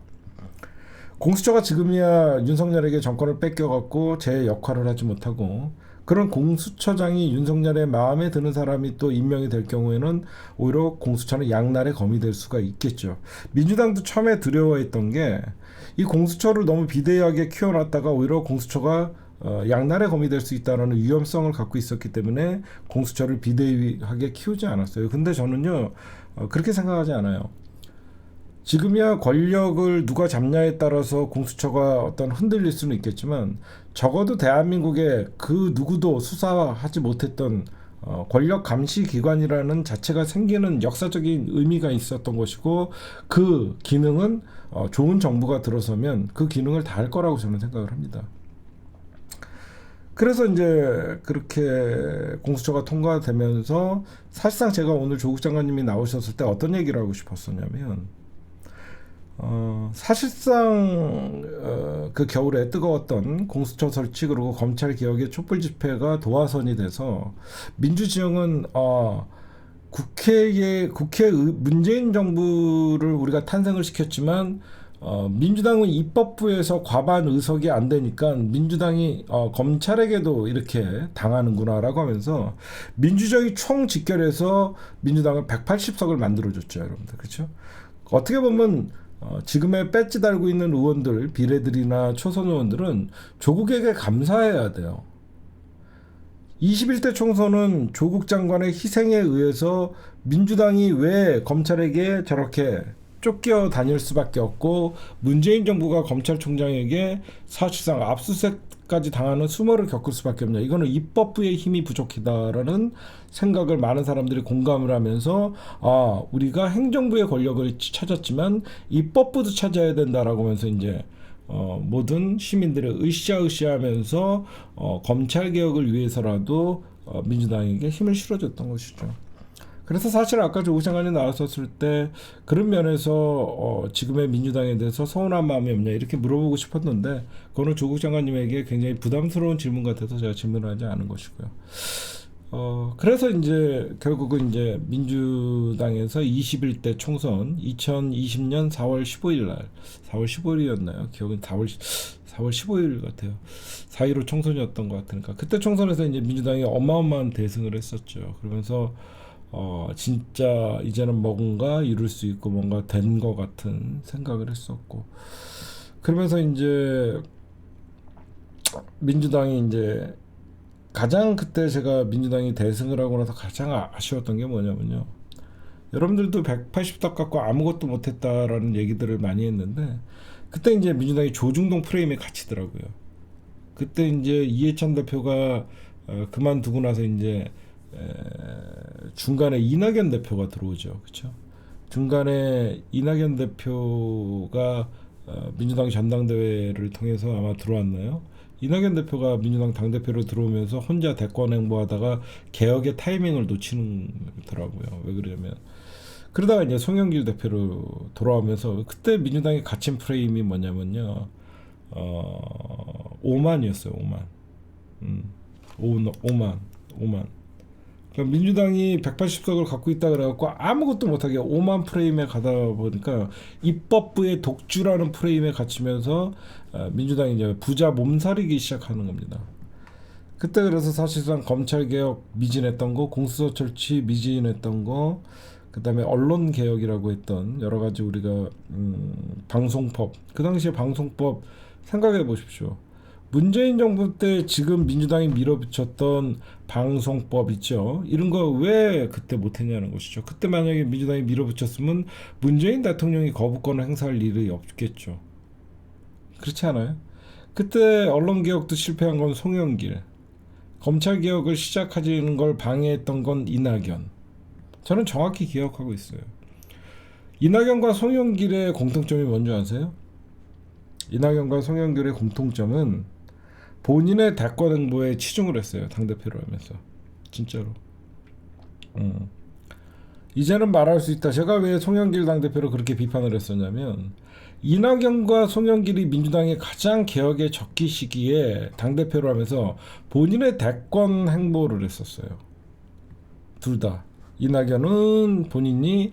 공수처가 지금이야 윤석열에게 정권을 뺏겨갖고 제 역할을 하지 못하고 그런 공수처장이 윤석열의 마음에 드는 사람이 또 임명이 될 경우에는 오히려 공수처는 양날의 검이 될 수가 있겠죠. 민주당도 처음에 두려워했던 게 이 공수처를 너무 비대하게 키워놨다가 오히려 공수처가 양날의 검이 될 수 있다는 위험성을 갖고 있었기 때문에 공수처를 비대하게 키우지 않았어요. 근데 저는요 그렇게 생각하지 않아요. 지금이야 권력을 누가 잡냐에 따라서 공수처가 어떤 흔들릴 수는 있겠지만 적어도 대한민국에 그 누구도 수사하지 못했던 권력 감시 기관이라는 자체가 생기는 역사적인 의미가 있었던 것이고 그 기능은 좋은 정부가 들어서면 그 기능을 다 할 거라고 저는 생각을 합니다. 그래서 이제 그렇게 공수처가 통과되면서 사실상 제가 오늘 조국 장관님이 나오셨을 때 어떤 얘기를 하고 싶었었냐면 사실상 그 겨울에 뜨거웠던 공수처 설치 그리고 검찰 개혁의 촛불 집회가 도화선이 돼서 민주지형은 국회 문재인 정부를 우리가 탄생을 시켰지만 민주당은 입법부에서 과반 의석이 안 되니까 민주당이 검찰에게도 이렇게 당하는구나라고 하면서 민주적인 총 직결해서 민주당은 180석을 만들어줬죠, 여러분들. 그렇죠? 어떻게 보면 지금의 배지 달고 있는 의원들, 비례들이나 초선 의원들은 조국에게 감사해야 돼요. 21대 총선은 조국 장관의 희생에 의해서 민주당이 왜 검찰에게 저렇게 쫓겨 다닐 수밖에 없고 문재인 정부가 검찰총장에게 사실상 압수수색까지 당하는 수모를 겪을 수밖에 없냐. 이거는 입법부의 힘이 부족하다라는 생각을 많은 사람들이 공감을 하면서 우리가 행정부의 권력을 찾았지만 입법부도 찾아야 된다라고 하면서 이제 모든 시민들을 으쌰으쌰하면서 검찰 개혁을 위해서라도 민주당에게 힘을 실어줬던 것이죠. 그래서 사실 아까 조국 장관이 나왔었을 때 그런 면에서 지금의 민주당에 대해서 서운한 마음이 없냐 이렇게 물어보고 싶었는데 그거는 조국 장관님에게 굉장히 부담스러운 질문 같아서 제가 질문을 하지 않은 것이고요. 그래서 이제 결국은 이제 민주당에서 21대 총선 2020년 4월 15일 날 4월 15일이었나요? 기억은 4월 15일 같아요. 4.15 총선이었던 것 같으니까 그때 총선에서 이제 민주당이 어마어마한 대승을 했었죠. 그러면서 진짜 이제는 뭔가 이룰 수 있고 뭔가 된 것 같은 생각을 했었고 그러면서 이제 민주당이 이제 가장 그때 제가 민주당이 대승을 하고 나서 가장 아쉬웠던 게 뭐냐면요. 여러분들도 180석 갖고 아무것도 못했다라는 얘기들을 많이 했는데 그때 이제 민주당이 조중동 프레임에 갇히더라고요. 그때 이제 이해찬 대표가 그만두고 나서 이제 중간에 이낙연 대표가 들어오죠. 그렇죠? 중간에 이낙연 대표가 민주당 전당대회를 통해서 아마 들어왔나요? 이낙연 대표가 민주당 당대표로 들어오면서 혼자 대권 행보하다가 개혁의 타이밍을 놓치더라고요. 왜 그러냐면 그러다가 이제 송영길 대표로 돌아오면서 그때 민주당이 갇힌 프레임이 뭐냐면요. 5만이었어요. 5만. 그러니까 민주당이 180석을 갖고 있다 그래갖고 아무것도 못하게 5만 프레임에 가다 보니까 입법부의 독주라는 프레임에 갇히면서 민주당이 이제 부자 몸살이기 시작하는 겁니다. 그때 그래서 사실상 검찰개혁 미진했던 거, 공수처 설치 미진했던 거, 그 다음에 언론개혁이라고 했던 여러 가지 우리가 방송법, 그 당시에 방송법 생각해 보십시오. 문재인 정부 때 지금 민주당이 밀어붙였던 방송법 있죠. 이런 거 왜 그때 못했냐는 것이죠. 그때 만약에 민주당이 밀어붙였으면 문재인 대통령이 거부권을 행사할 일이 없겠죠. 그렇지 않아요? 그때 언론개혁도 실패한 건 송영길, 검찰개혁을 시작하지는 걸 방해했던 건 이낙연. 저는 정확히 기억하고 있어요. 이낙연과 송영길의 공통점이 뭔지 아세요? 이낙연과 송영길의 공통점은 본인의 대권 행보에 치중을 했어요. 당대표로 하면서. 진짜로. 음. 이제는 말할 수 있다. 제가 왜 송영길 당대표를 그렇게 비판을 했었냐면 이낙연과 송영길이 민주당의 가장 개혁에 적기 시기에 당대표로 하면서 본인의 대권 행보를 했었어요. 둘 다. 이낙연은 본인이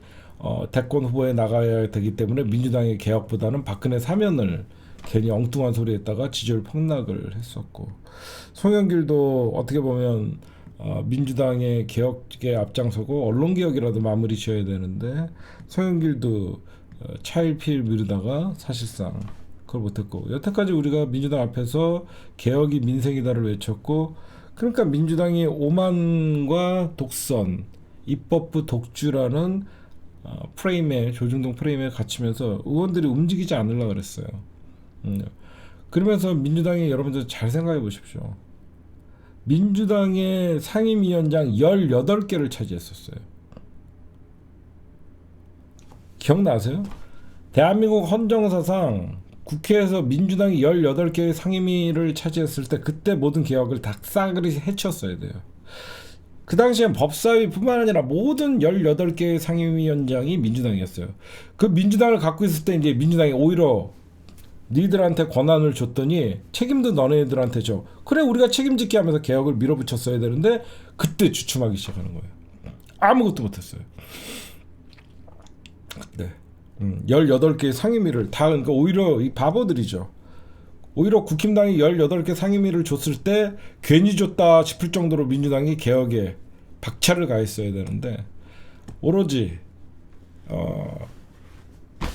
대권 후보에 나가야 되기 때문에 민주당의 개혁보다는 박근혜 사면을 괜히 엉뚱한 소리 했다가 지지율 폭락을 했었고, 송영길도 어떻게 보면 민주당의 개혁에 앞장서고 언론개혁이라도 마무리 지어야 되는데 송영길도 차일피일 미루다가 사실상 그걸 못했고, 여태까지 우리가 민주당 앞에서 개혁이 민생이다를 외쳤고, 그러니까 민주당이 오만과 독선, 입법부 독주라는 프레임에, 조중동 프레임에 갇히면서 의원들이 움직이지 않으려고 그랬어요. 그러면서 민주당이, 여러분들 잘 생각해 보십시오. 민주당의 상임위원장 18개를 차지했었어요. 기억나세요? 대한민국 헌정사상 국회에서 민주당이 18개의 상임위를 차지했을 때 그때 모든 개혁을 다 싸그리 해쳤어야 돼요. 그 당시엔 법사위뿐만 아니라 모든 18개의 상임위원장이 민주당이었어요. 그 민주당을 갖고 있을 때 이제 민주당이 오히려 니들한테 권한을 줬더니 책임도 너네들한테 줘. 그래 우리가 책임지게 하면서 개혁을 밀어붙였어야 되는데 그때 주춤하기 시작하는 거예요. 아무것도 못했어요. 네. 18개 상임위를 다, 그러니까 오히려 이 바보들이죠. 오히려 국힘당이 18개 상임위를 줬을 때 괜히 줬다 싶을 정도로 민주당이 개혁에 박차를 가했어야 되는데, 오로지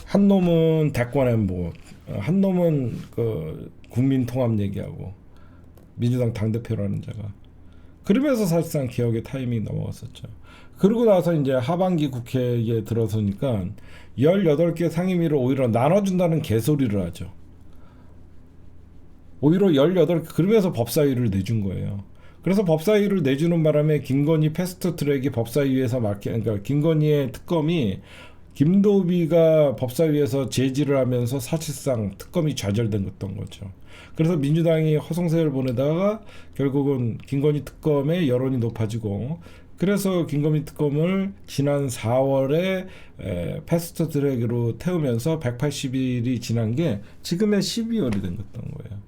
한 놈은 대권 행보, 한 놈은 그 국민 통합 얘기하고 민주당 당대표라는 자가, 그러면서 사실상 개혁의 타이밍이 넘어갔었죠. 그러고 나서 이제 하반기 국회에 들어서니까 18개 상임위를 오히려 나눠준다는 개소리를 하죠. 오히려 18개, 그러면서 법사위를 내준 거예요. 그래서 법사위를 내주는 바람에 김건희 패스트트랙이 법사위에서 그러니까 김건희의 특검이 김도비가 법사위에서 제지를 하면서 사실상 특검이 좌절됐던 거죠. 그래서 민주당이 허송세를 보내다가 결국은 김건희 특검의 여론이 높아지고, 그래서 김건희 특검을 지난 4월에 패스트트랙으로 태우면서 180일이 지난 게 지금의 12월이 된 거예요.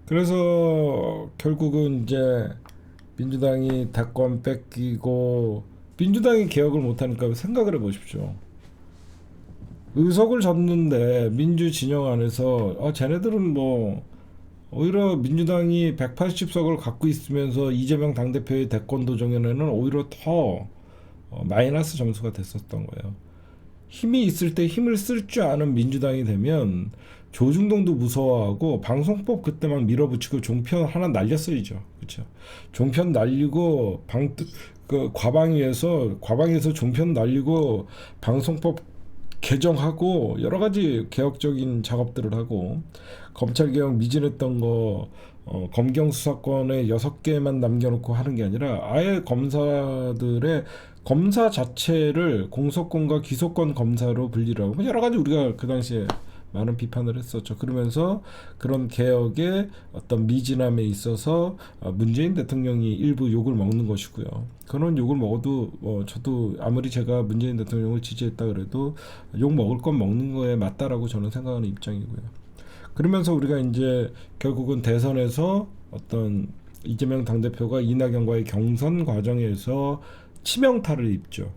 그래서 결국은 이제 민주당이 대권 뺏기고, 민주당이 개혁을 못하니까 생각을 해보십시오. 의석을 줬는데 민주 진영 안에서 쟤네들은 뭐 오히려 민주당이 180석을 갖고 있으면서 이재명 당대표의 대권 도전에는 오히려 더 마이너스 점수가 됐었던 거예요. 힘이 있을 때 힘을 쓸 줄 아는 민주당이 되면 조중동도 무서워하고 방송법 그때 막 밀어붙이고 종편 하나 날렸어야죠. 그렇죠? 종편 날리고 그 과방위에서 종편 날리고 방송법 개정하고 여러 가지 개혁적인 작업들을 하고, 검찰개혁 미진했던 거 검경 수사권에 6개만 남겨놓고 하는 게 아니라 아예 검사들의 검사 자체를 공소권과 기소권 검사로 분리를 하고, 여러 가지 우리가 그 당시에 많은 비판을 했었죠. 그러면서 그런 개혁의 어떤 미진함에 있어서 문재인 대통령이 일부 욕을 먹는 것이고요. 그런 욕을 먹어도 저도 아무리 제가 문재인 대통령을 지지했다 그래도 욕 먹을 건 먹는 거에 맞다라고 저는 생각하는 입장이고요. 그러면서 우리가 이제 결국은 대선에서 어떤 이재명 당대표가 이낙연과의 경선 과정에서 치명타를 입죠.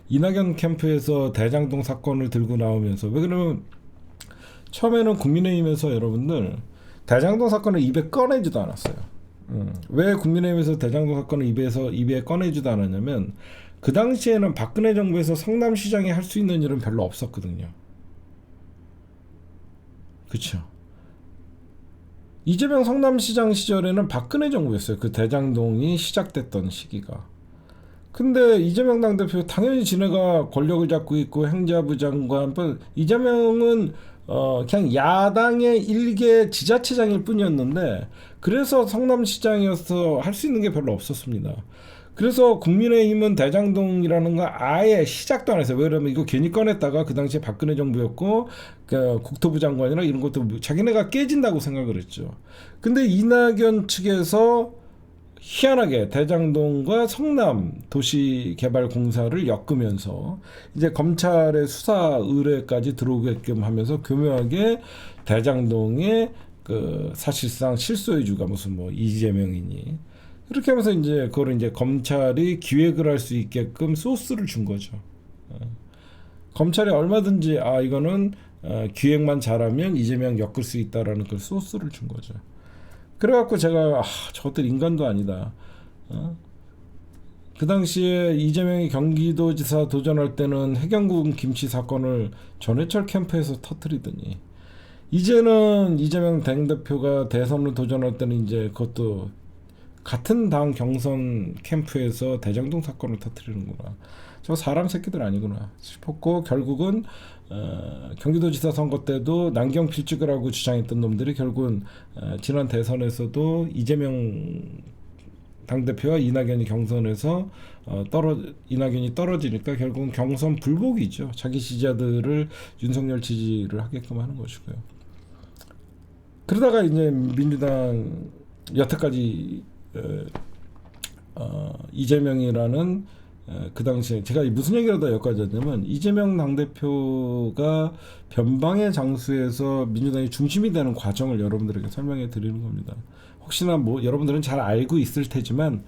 이낙연 캠프에서 대장동 사건을 들고 나오면서, 왜 그러면 처음에는 국민의힘에서 여러분들 대장동 사건을 입에 꺼내지도 않았어요. 왜 국민의힘에서 대장동 사건을 입에 꺼내지도 않았냐면, 그 당시에는 박근혜 정부에서 성남시장이 할 수 있는 일은 별로 없었거든요. 그렇죠. 이재명 성남시장 시절에는 박근혜 정부였어요. 그 대장동이 시작됐던 시기가. 근데 이재명 당대표 당연히 지네가 권력을 잡고 있고 행자부 장관, 이재명은 그냥 야당의 일개 지자체장일 뿐이었는데 그래서 성남시장이어서 할 수 있는 게 별로 없었습니다. 그래서 국민의힘은 대장동이라는 거 아예 시작도 안 했어요. 왜냐면 이거 괜히 꺼냈다가 그 당시에 박근혜 정부였고 그 국토부 장관이나 이런 것도 자기네가 깨진다고 생각을 했죠. 근데 이낙연 측에서 희한하게 대장동과 성남 도시개발공사를 엮으면서 이제 검찰의 수사 의뢰까지 들어오게끔 하면서 교묘하게 대장동의 그 사실상 실소유주가 무슨 뭐 이재명이니 이렇게 하면서 이제 그걸 이제 검찰이 기획을 할 수 있게끔 소스를 준 거죠. 검찰이 얼마든지 이거는 기획만 잘하면 이재명 엮을 수 있다라는 그 소스를 준 거죠. 그래갖고 제가 저것들 인간도 아니다. 그 당시에 이재명이 경기도지사 도전할 때는 해경군 김치 사건을 전해철 캠프에서 터뜨리더니 이제는 이재명 당대표가 대선을 도전할 때는 이제 그것도 같은 당 경선 캠프에서 대장동 사건을 터뜨리는구나. 저 사람 새끼들 아니구나 싶었고 결국은 경기도지사 선거 때도 남경 필직을 하고 주장했던 놈들이 결국은 지난 대선에서도 이재명 당대표와 이낙연이 경선에서 이낙연이 떨어지니까 결국은 경선 불복이죠. 자기 지지자들을 윤석열 지지를 하게끔 하는 것이고요. 그러다가 이제 민주당 여태까지 이재명이라는 그 당시에 제가 무슨 얘기를 하다 여기까지 왔냐면 이재명 당대표가 변방의 장수에서 민주당이 중심이 되는 과정을 여러분들에게 설명해 드리는 겁니다. 혹시나 뭐 여러분들은 잘 알고 있을 테지만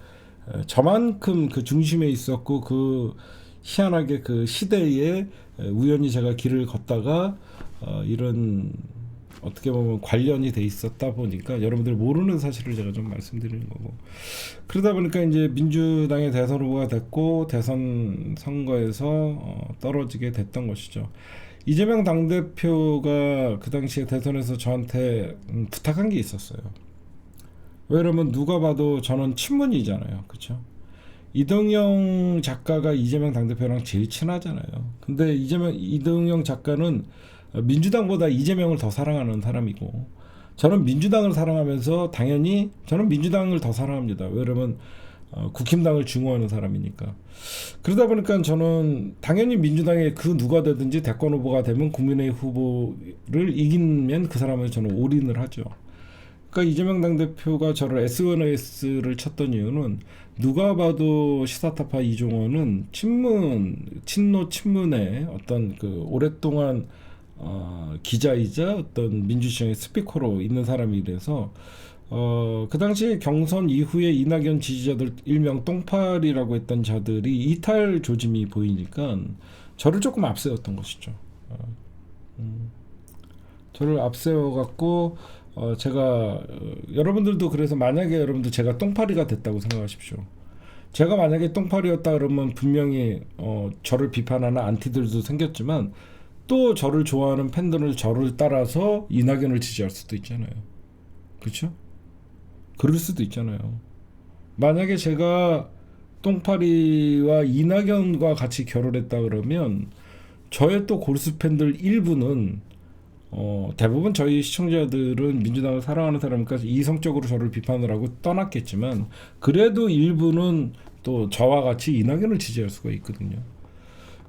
저만큼 그 중심에 있었고 그 희한하게 그 시대에 우연히 제가 길을 걷다가 이런 어떻게 보면 관련이 돼 있었다 보니까 여러분들이 모르는 사실을 제가 좀 말씀드리는 거고 그러다 보니까 이제 민주당의 대선 후보가 됐고 대선 선거에서 떨어지게 됐던 것이죠. 이재명 당대표가 그 당시에 대선에서 저한테 부탁한 게 있었어요. 왜냐면 누가 봐도 저는 친문이잖아요. 그렇죠? 이동영 작가가 이재명 당대표랑 제일 친하잖아요. 근데 이동영 작가는 민주당보다 이재명을 더 사랑하는 사람이고 저는 민주당을 사랑하면서 당연히 저는 민주당을 더 사랑합니다. 왜냐면 국힘당을 증오하는 사람이니까. 그러다 보니까 저는 당연히 민주당의 그 누가 되든지 대권 후보가 되면 국민의힘 후보를 이기면 그 사람을 저는 올인을 하죠. 그러니까 이재명 당대표가 저를 SNS를 쳤던 이유는 누가 봐도 시사타파 이종헌은 친노 친문의 어떤 그 오랫동안 기자이자 어떤 민주시장의 스피커로 있는 사람이라서 그 당시 경선 이후에 이낙연 지지자들 일명 똥파리라고 했던 자들이 이탈 조짐이 보이니까 저를 조금 앞세웠던 것이죠. 저를 앞세워갖고 제가 여러분들도 그래서 만약에 여러분들 제가 똥파리가 됐다고 생각하십시오. 제가 만약에 똥파리였다 그러면 분명히 저를 비판하는 안티들도 생겼지만 또 저를 좋아하는 팬들은 저를 따라서 이낙연을 지지할 수도 있잖아요. 그렇죠? 그럴 수도 있잖아요. 만약에 제가 똥파리와 이낙연과 같이 결혼했다 그러면 저의 또 골수 팬들 일부는 대부분 저희 시청자들은 민주당을 사랑하는 사람이니까 이성적으로 저를 비판을 하고 떠났겠지만 그래도 일부는 또 저와 같이 이낙연을 지지할 수가 있거든요.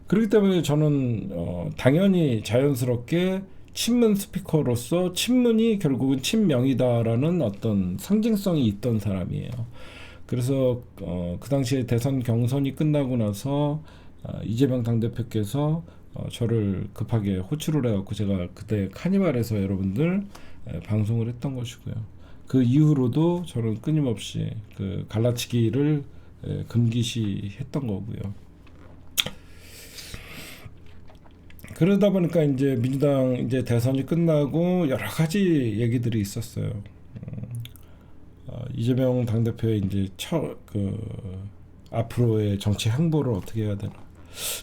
그렇기 때문에 저는 당연히 자연스럽게 친문 스피커로서 친문이 결국은 친명이다라는 어떤 상징성이 있던 사람이에요. 그래서 그 당시에 대선 경선이 끝나고 나서 이재명 당대표께서 저를 급하게 호출을 해갖고 제가 그때 카니발에서 여러분들 방송을 했던 것이고요. 그 이후로도 저는 끊임없이 그 갈라치기를 금기시했던 거고요. 그러다 보니까 이제 민주당 이제 대선이 끝나고 여러 가지 얘기들이 있었어요. 이재명 당대표의 이제 앞으로의 정치 행보를 어떻게 해야 되나.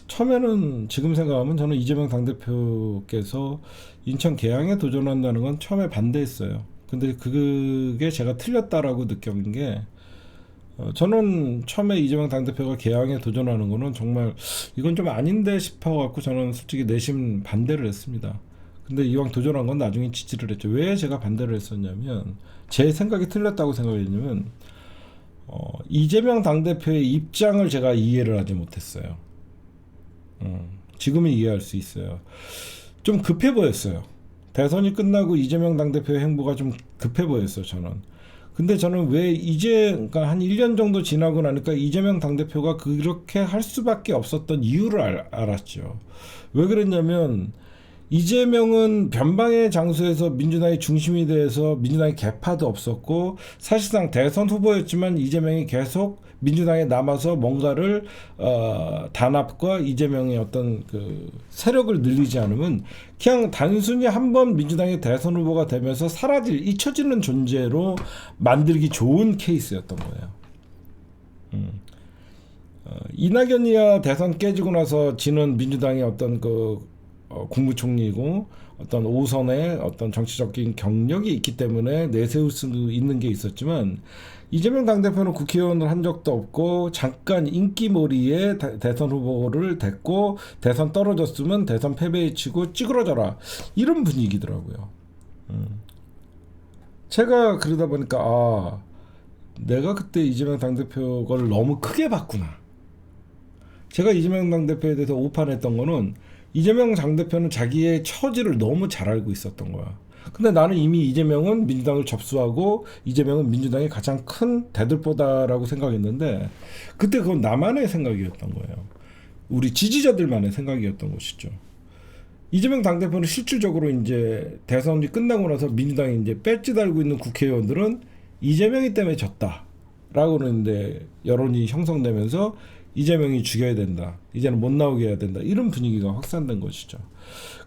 처음에는 지금 생각하면 저는 이재명 당대표께서 인천 계양에 도전한다는 건 처음에 반대했어요. 근데 그게 제가 틀렸다라고 느낀 게 저는 처음에 이재명 당대표가 개항에 도전하는 거는 정말 이건 좀 아닌데 싶어갖고 저는 솔직히 내심 반대를 했습니다. 근데 이왕 도전한 건 나중에 지지를 했죠. 왜 제가 반대를 했었냐면 제 생각이 틀렸다고 생각했냐면 이재명 당대표의 입장을 제가 이해를 하지 못했어요. 지금은 이해할 수 있어요. 좀 급해 보였어요. 대선이 끝나고 이재명 당대표의 행보가 좀 급해 보였어요, 저는. 근데 저는 왜 이제, 그러니까 한 1년 정도 지나고 나니까 이재명 당대표가 그렇게 할 수밖에 없었던 이유를 알았죠. 왜 그랬냐면, 이재명은 변방의 장소에서 민주당의 중심이 돼서 민주당의 개파도 없었고 사실상 대선 후보였지만 이재명이 계속 민주당에 남아서 뭔가를 단합과 이재명의 어떤 그 세력을 늘리지 않으면 그냥 단순히 한번 민주당의 대선 후보가 되면서 사라질 잊혀지는 존재로 만들기 좋은 케이스였던 거예요. 이낙연이야 대선 깨지고 나서 지는 민주당의 어떤 국무총리고 어떤 5선의 어떤 정치적인 경력이 있기 때문에 내세울 수 있는 게 있었지만 이재명 당대표는 국회의원을 한 적도 없고 잠깐 인기몰이에 대선 후보를 댔고 대선 떨어졌으면 대선 패배에 치고 찌그러져라 이런 분위기더라고요. 제가 그러다 보니까 내가 그때 이재명 당대표 걸 너무 크게 봤구나. 제가 이재명 당대표에 대해서 오판했던 거는 이재명 당대표는 자기의 처지를 너무 잘 알고 있었던 거야. 근데 나는 이미 이재명은 민주당을 접수하고 이재명은 민주당의 가장 큰 대들보다라고 생각했는데 그때 그건 나만의 생각이었던 거예요. 우리 지지자들만의 생각이었던 것이죠. 이재명 당대표는 실질적으로 이제 대선이 끝나고 나서 민주당이 이제 배지 달고 있는 국회의원들은 이재명이 때문에 졌다라고는 이제 여론이 형성되면서 이재명이 죽여야 된다. 이제는 못 나오게 해야 된다. 이런 분위기가 확산된 것이죠.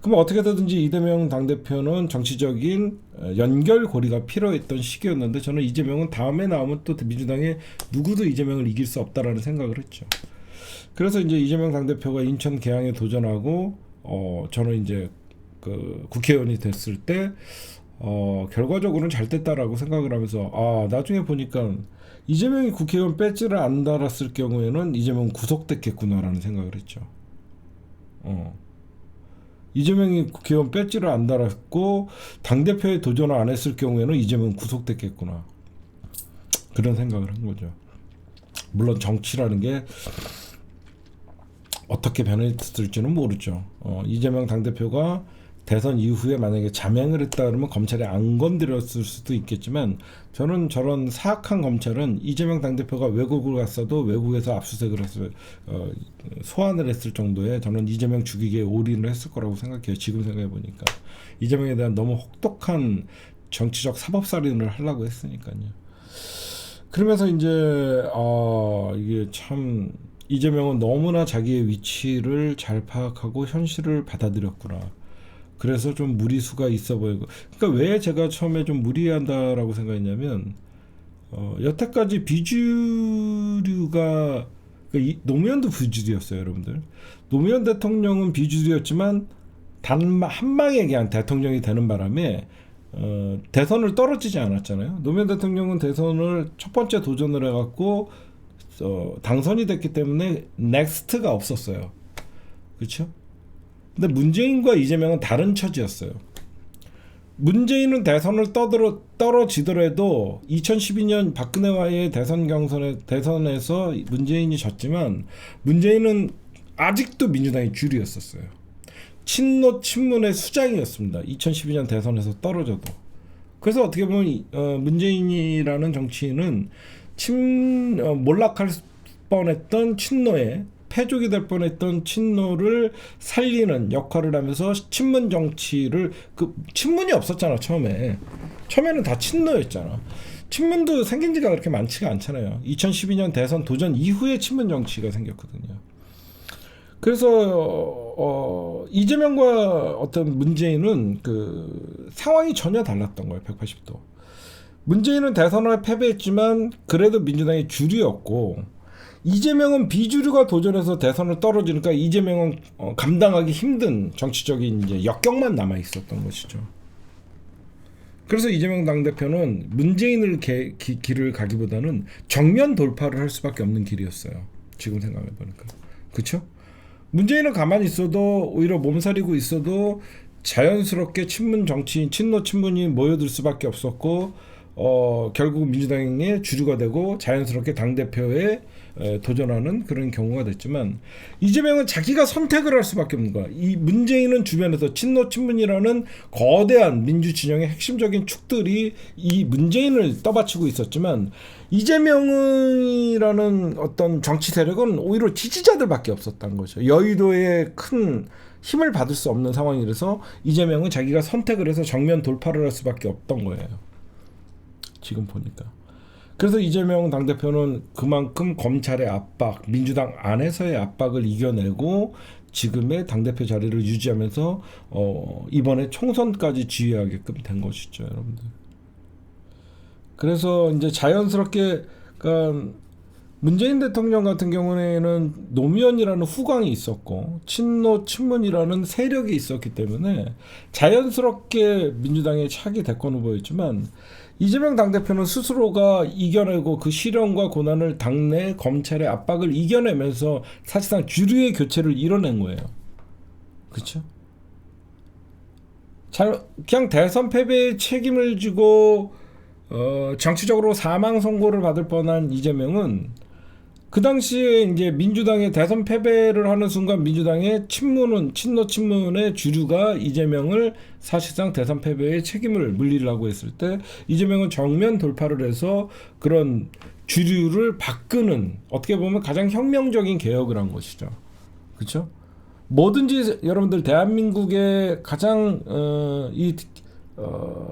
그럼 어떻게 되든지 이재명 당대표는 정치적인 연결고리가 필요했던 시기였는데 저는 이재명은 다음에 나오면 또 민주당에 누구도 이재명을 이길 수 없다라는 생각을 했죠. 그래서 이제 이재명 당대표가 인천 개항에 도전하고 저는 이제 그 국회의원이 됐을 때 결과적으로는 잘 됐다라고 생각을 하면서 나중에 보니까 이재명이 국회의원 배지를 안 달았을 경우에는 이재명은 구속됐겠구나라는 생각을 했죠. 이재명이 국회의원 배지를 안 달았고 당대표에 도전을 안 했을 경우에는 이재명은 구속됐겠구나. 그런 생각을 한 거죠. 물론 정치라는 게 어떻게 변했을지는 모르죠. 이재명 당대표가 대선 이후에 만약에 자명을 했다 그러면 검찰이 안 건드렸을 수도 있겠지만 저는 저런 사악한 검찰은 이재명 당대표가 외국을 갔어도 외국에서 압수수색을 해서 소환을 했을 정도에 저는 이재명 죽이기에 올인을 했을 거라고 생각해요. 지금 생각해 보니까 이재명에 대한 너무 혹독한 정치적 사법살인을 하려고 했으니까요. 그러면서 이제 이게 참 이재명은 너무나 자기의 위치를 잘 파악하고 현실을 받아들였구나. 그래서 좀 무리수가 있어 보이고 그러니까 왜 제가 처음에 좀 무리한다라고 생각했냐면 여태까지 비주류가 그러니까 노무현도 비주류였어요. 여러분들 노무현 대통령은 비주류였지만 단 한 방에 그냥 대통령이 되는 바람에 대선을 떨어지지 않았잖아요. 노무현 대통령은 대선을 첫 번째 도전을 해갖고 당선이 됐기 때문에 넥스트가 없었어요. 그렇죠? 근데 문재인과 이재명은 다른 처지였어요. 문재인은 대선을 떨어지더라도 2012년 박근혜와의 대선에서 문재인이 졌지만 문재인은 아직도 민주당이 주류였었어요. 친노 친문의 수장이었습니다. 2012년 대선에서 떨어져도. 그래서 어떻게 보면 문재인이라는 정치인은 몰락할 뻔했던 친노의 패족이 될 뻔했던 친노를 살리는 역할을 하면서 친문 정치를 친문이 없었잖아. 처음에는 다 친노였잖아. 친문도 생긴 지가 그렇게 많지가 않잖아요. 2012년 대선 도전 이후에 친문 정치가 생겼거든요. 그래서 이재명과 어떤 문재인은 그 상황이 전혀 달랐던 거예요. 180도. 문재인은 대선을 패배했지만 그래도 민주당의 주류였고 이재명은 비주류가 도전해서 대선을 떨어지니까 이재명은 감당하기 힘든 정치적인 이제 역경만 남아 있었던 것이죠. 그래서 이재명 당대표는 문재인을 길을 가기보다는 정면 돌파를 할 수밖에 없는 길이었어요. 지금 생각해보니까. 그렇죠? 문재인은 가만히 있어도 오히려 몸살이고 있어도 자연스럽게 친문 정치인, 친노 친문이 모여들 수밖에 없었고 결국 민주당의 주류가 되고 자연스럽게 당대표에 도전하는 그런 경우가 됐지만 이재명은 자기가 선택을 할 수밖에 없는 거야. 이 문재인은 주변에서 친노 친문이라는 거대한 민주 진영의 핵심적인 축들이 이 문재인을 떠받치고 있었지만 이재명이라는 어떤 정치 세력은 오히려 지지자들밖에 없었다는 거죠. 여의도에 큰 힘을 받을 수 없는 상황이라서 이재명은 자기가 선택을 해서 정면 돌파를 할 수밖에 없던 거예요. 지금 보니까. 그래서 이재명 당대표는 그만큼 검찰의 압박, 민주당 안에서의 압박을 이겨내고 지금의 당대표 자리를 유지하면서 이번에 총선까지 지휘하게끔 된 것이죠, 여러분들. 그래서 이제 자연스럽게 그러니까 문재인 대통령 같은 경우에는 노무현이라는 후광이 있었고 친노 친문이라는 세력이 있었기 때문에 자연스럽게 민주당의 차기 대권 후보였지만 이재명 당대표는 스스로가 이겨내고 그 시련과 고난을 당내 검찰의 압박을 이겨내면서 사실상 주류의 교체를 이뤄낸 거예요. 그렇죠? 그냥 대선 패배에 책임을 지고 정치적으로 사망 선고를 받을 뻔한 이재명은 그 당시에 이제 민주당의 대선 패배를 하는 순간 민주당의 친노 친문의 주류가 이재명을 사실상 대선 패배의 책임을 물리려고 했을 때 이재명은 정면 돌파를 해서 그런 주류를 바꾸는 어떻게 보면 가장 혁명적인 개혁을 한 것이죠. 그렇죠? 뭐든지 여러분들 대한민국의 가장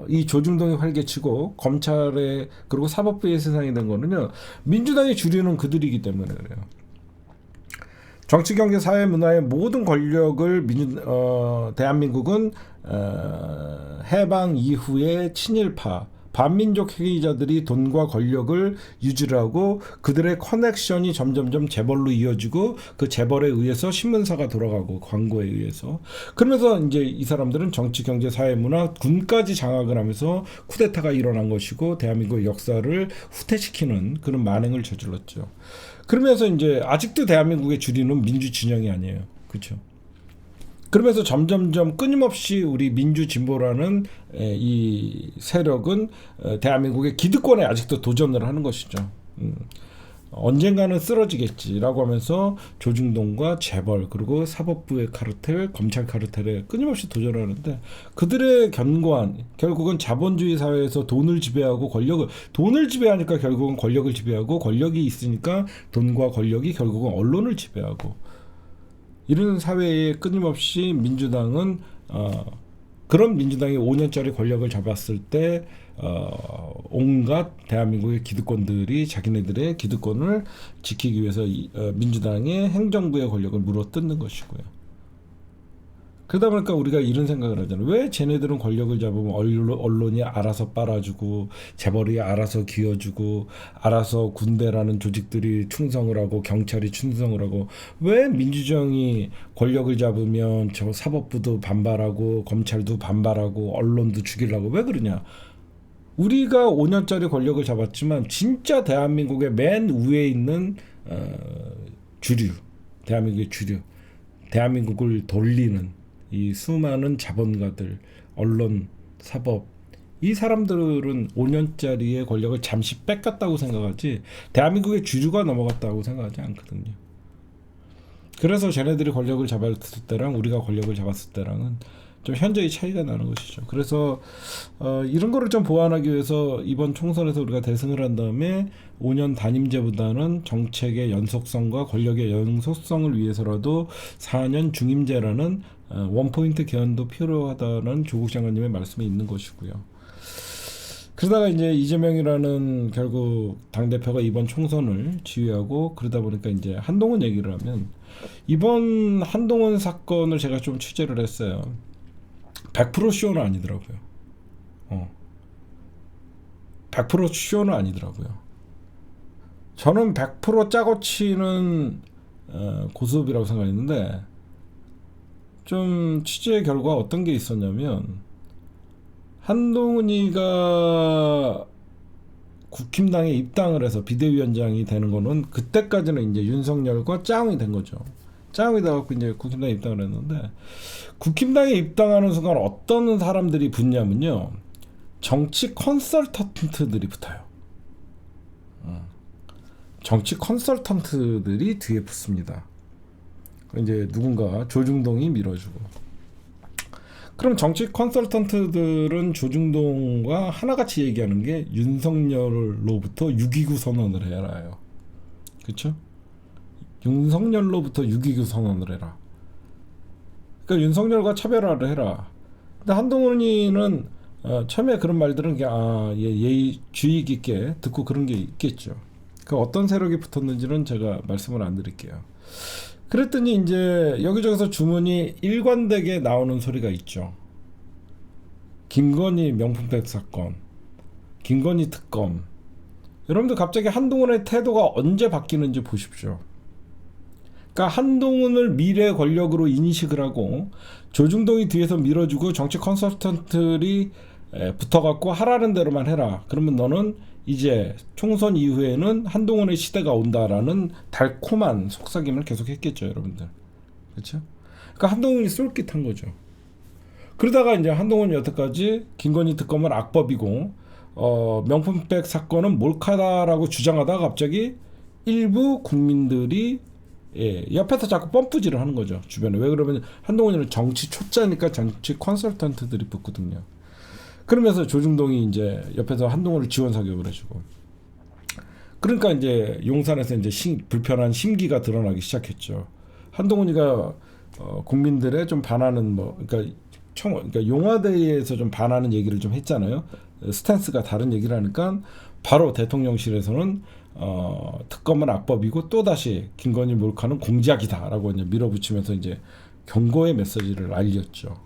이 조중동이 활개치고 검찰의 그리고 사법부의 세상이 된 거는요. 민주당의 주류는 그들이기 때문에 그래요. 정치, 경제, 사회, 문화의 모든 권력을 대한민국은 해방 이후에 친일파 반민족 회의자들이 돈과 권력을 유지하고 그들의 커넥션이 점점점 재벌로 이어지고 그 재벌에 의해서 신문사가 돌아가고 광고에 의해서 그러면서 이제 이 사람들은 정치, 경제, 사회, 문화, 군까지 장악을 하면서 쿠데타가 일어난 것이고 대한민국의 역사를 후퇴시키는 그런 만행을 저질렀죠. 그러면서 이제 아직도 대한민국의 주류는 민주 진영이 아니에요. 그렇죠? 그러면서 점점점 끊임없이 우리 민주진보라는 이 세력은 대한민국의 기득권에 아직도 도전을 하는 것이죠. 언젠가는 쓰러지겠지라고 하면서 조중동과 재벌 그리고 사법부의 카르텔, 검찰 카르텔에 끊임없이 도전하는데 그들의 견고한 결국은 자본주의 사회에서 돈을 지배하고 돈을 지배하니까 결국은 권력을 지배하고 권력이 있으니까 돈과 권력이 결국은 언론을 지배하고 이런 사회에 끊임없이 민주당은 그런 민주당이 5년짜리 권력을 잡았을 때 온갖 대한민국의 기득권들이 자기네들의 기득권을 지키기 위해서 민주당의 행정부의 권력을 물어뜯는 것이고요. 그러다 보니까 우리가 이런 생각을 하잖아요. 왜 쟤네들은 권력을 잡으면 언론이 알아서 빨아주고 재벌이 알아서 기어주고 알아서 군대라는 조직들이 충성을 하고 경찰이 충성을 하고 왜 민주정이 권력을 잡으면 저 사법부도 반발하고 검찰도 반발하고 언론도 죽이려고 왜 그러냐. 우리가 5년짜리 권력을 잡았지만 진짜 대한민국의 맨 위에 있는 주류, 대한민국의 주류, 대한민국을 돌리는 이 수많은 자본가들, 언론, 사법 이 사람들은 5년짜리의 권력을 잠시 뺏겼다고 생각하지 대한민국의 주류가 넘어갔다고 생각하지 않거든요. 그래서 쟤네들이 권력을 잡았을 때랑 우리가 권력을 잡았을 때랑은 좀 현저히 차이가 나는 것이죠. 그래서 이런 거를 좀 보완하기 위해서 이번 총선에서 우리가 대승을 한 다음에 5년 단임제보다는 정책의 연속성과 권력의 연속성을 위해서라도 4년 중임제라는 원포인트 개헌도 필요하다는 조국 장관님의 말씀이 있는 것이고요. 그러다가 이제 이재명이라는 결국 당대표가 이번 총선을 지휘하고 그러다 보니까 이제 한동훈 얘기를 하면 이번 한동훈 사건을 제가 좀 취재를 했어요. 100% 쇼는 아니더라고요. 100% 쇼는 아니더라고요. 저는 100% 짜고 치는 고수업이라고 생각했는데 좀 취재 결과 어떤 게 있었냐면 한동훈이가 국힘당에 입당을 해서 비대위원장이 되는 거는 그때까지는 이제 윤석열과 짱이 된 거죠. 짱이 돼갖고 이제 국힘당에 입당을 했는데, 국힘당에 입당하는 순간 어떤 사람들이 붙냐면요, 정치 컨설턴트들이 붙어요. 정치 컨설턴트들이 뒤에 붙습니다. 이제 누군가 조중동이 밀어주고. 그럼 정치 컨설턴트들은 조중동과 하나같이 얘기하는 게 윤석열로부터 6.29 선언을 해라요. 그렇죠? 윤석열로부터 6.29 선언을 해라. 그러니까 윤석열과 차별화를 해라. 근데 한동훈이는 처음에 그런 말들은 예의 주의 깊게 듣고 그런 게 있겠죠. 그 어떤 세력이 붙었는지는 제가 말씀을 안 드릴게요. 그랬더니 이제 여기저기서 주문이 일관되게 나오는 소리가 있죠. 김건희 명품백 사건, 김건희 특검. 여러분들 갑자기 한동훈의 태도가 언제 바뀌는지 보십시오. 그러니까 한동훈을 미래 권력으로 인식을 하고 조중동이 뒤에서 밀어주고 정치 컨설턴트들이 붙어갖고 하라는 대로만 해라. 그러면 너는 이제 총선 이후에는 한동훈의 시대가 온다라는 달콤한 속삭임을 계속 했겠죠, 여러분들. 그렇죠? 그러니까 한동훈이 쏠깃한 거죠. 그러다가 이제 한동훈이 여태까지 김건희 특검은 악법이고 명품백 사건은 몰카다라고 주장하다가 갑자기 일부 국민들이 옆에서 자꾸 펌프질을 하는 거죠, 주변에. 왜 그러면 한동훈이는 정치 초짜니까 정치 컨설턴트들이 붙거든요. 그러면서 조중동이 이제 옆에서 한동훈을 지원 사격을 해주고. 그러니까 이제 용산에서 이제 불편한 심기가 드러나기 시작했죠. 한동훈이가 국민들의 좀 반하는 그러니까 용화대에서 좀 반하는 얘기를 좀 했잖아요. 스탠스가 다른 얘기를 하니까 바로 대통령실에서는 특검은 악법이고 또 다시 김건희 몰카는 공작이다라고 이제 밀어붙이면서 이제 경고의 메시지를 알렸죠.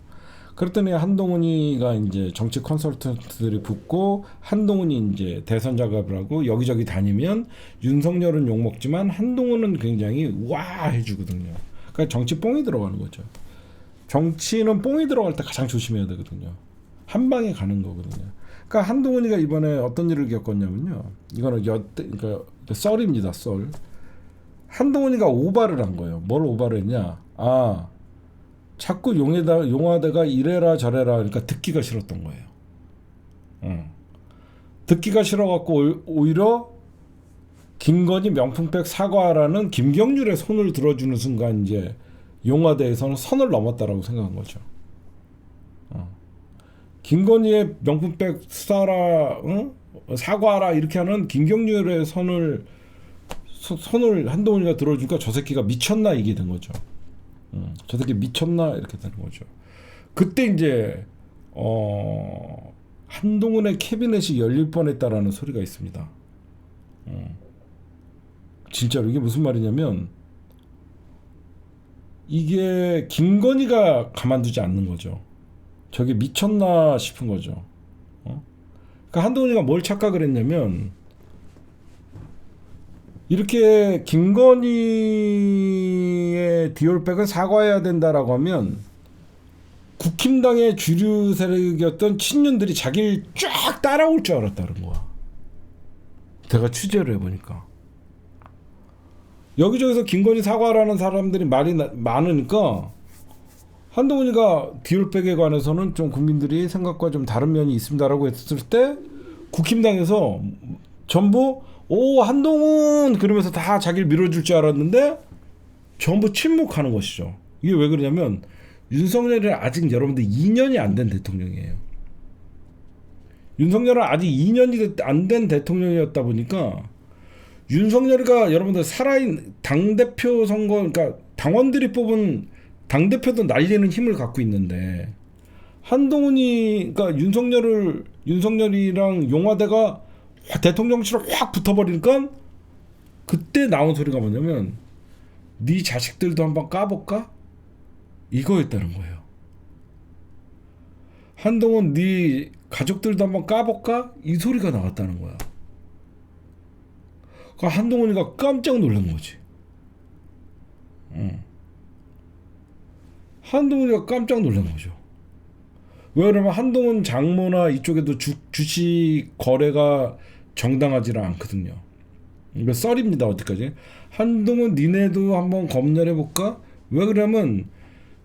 그랬더니 한동훈이가 이제 정치 컨설턴트들이 붙고 한동훈이 이제 대선 작업을 하고 여기저기 다니면 윤석열은 욕 먹지만 한동훈은 굉장히 와 해주거든요. 그러니까 정치 뽕이 들어가는 거죠. 정치는 뽕이 들어갈 때 가장 조심해야 되거든요. 한 방에 가는 거거든요. 그러니까 한동훈이가 이번에 어떤 일을 겪었냐면요. 이거는 그러니까 썰입니다, 썰. 한동훈이가 오바를 한 거예요. 뭘 오바를 했냐? 자꾸 용화대가 이래라 저래라 그러니까 듣기가 싫었던 거예요. 듣기가 싫어갖고 오히려 김건희 명품백 사과라는 김경률의 손을 들어주는 순간 이제 용화대에서는 선을 넘었다라고 생각한 거죠. 김건희의 명품백 수사라, 사과라 이렇게 하는 김경률의 손을 한동훈이가 들어주니까 저 새끼가 미쳤나 이게 된 거죠. 저 새끼 미쳤나 이렇게 되는 거죠. 그때 이제 한동훈의 캐비넷이 열릴 뻔했다라는 소리가 있습니다. 진짜로 이게 무슨 말이냐면 이게 김건희가 가만두지 않는 거죠. 저게 미쳤나 싶은 거죠. 그러니까 한동훈이가 뭘 착각을 했냐면 이렇게 김건희의 디올백은 사과해야 된다라고 하면 국힘당의 주류 세력이었던 친윤들이 자기를 쫙 따라올 줄 알았다는 거야. 제가 취재를 해보니까 여기저기서 김건희 사과라는 사람들이 말이 많으니까 한동훈이가 디올백에 관해서는 좀 국민들이 생각과 좀 다른 면이 있습니다라고 했을 때 국힘당에서 전부 한동훈 그러면서 다 자기를 밀어줄 줄 알았는데 전부 침묵하는 것이죠. 이게 왜 그러냐면 윤석열이 아직 여러분들 2년이 안 된 대통령이에요. 윤석열은 아직 2년이 안 된 대통령이었다 보니까 윤석열이가 여러분들 살아있는 당대표 선거, 그러니까 당원들이 뽑은 당대표도 날리는 힘을 갖고 있는데 한동훈이, 그러니까 윤석열이랑 용화대가 대통령실로 확 붙어버리니까 그때 나온 소리가 뭐냐면 네 자식들도 한번 까볼까? 이거였다는 거예요. 한동훈 네 가족들도 한번 까볼까? 이 소리가 나왔다는 거야. 그러니까 한동훈이가 깜짝 놀란 거지. 한동훈이가 깜짝 놀란 거죠. 왜 그러면 한동훈 장모나 이쪽에도 주식 거래가 정당하지는 않거든요. 이거 썰입니다. 어디까지? 한동훈 니네도 한번 검열해 볼까? 왜 그러면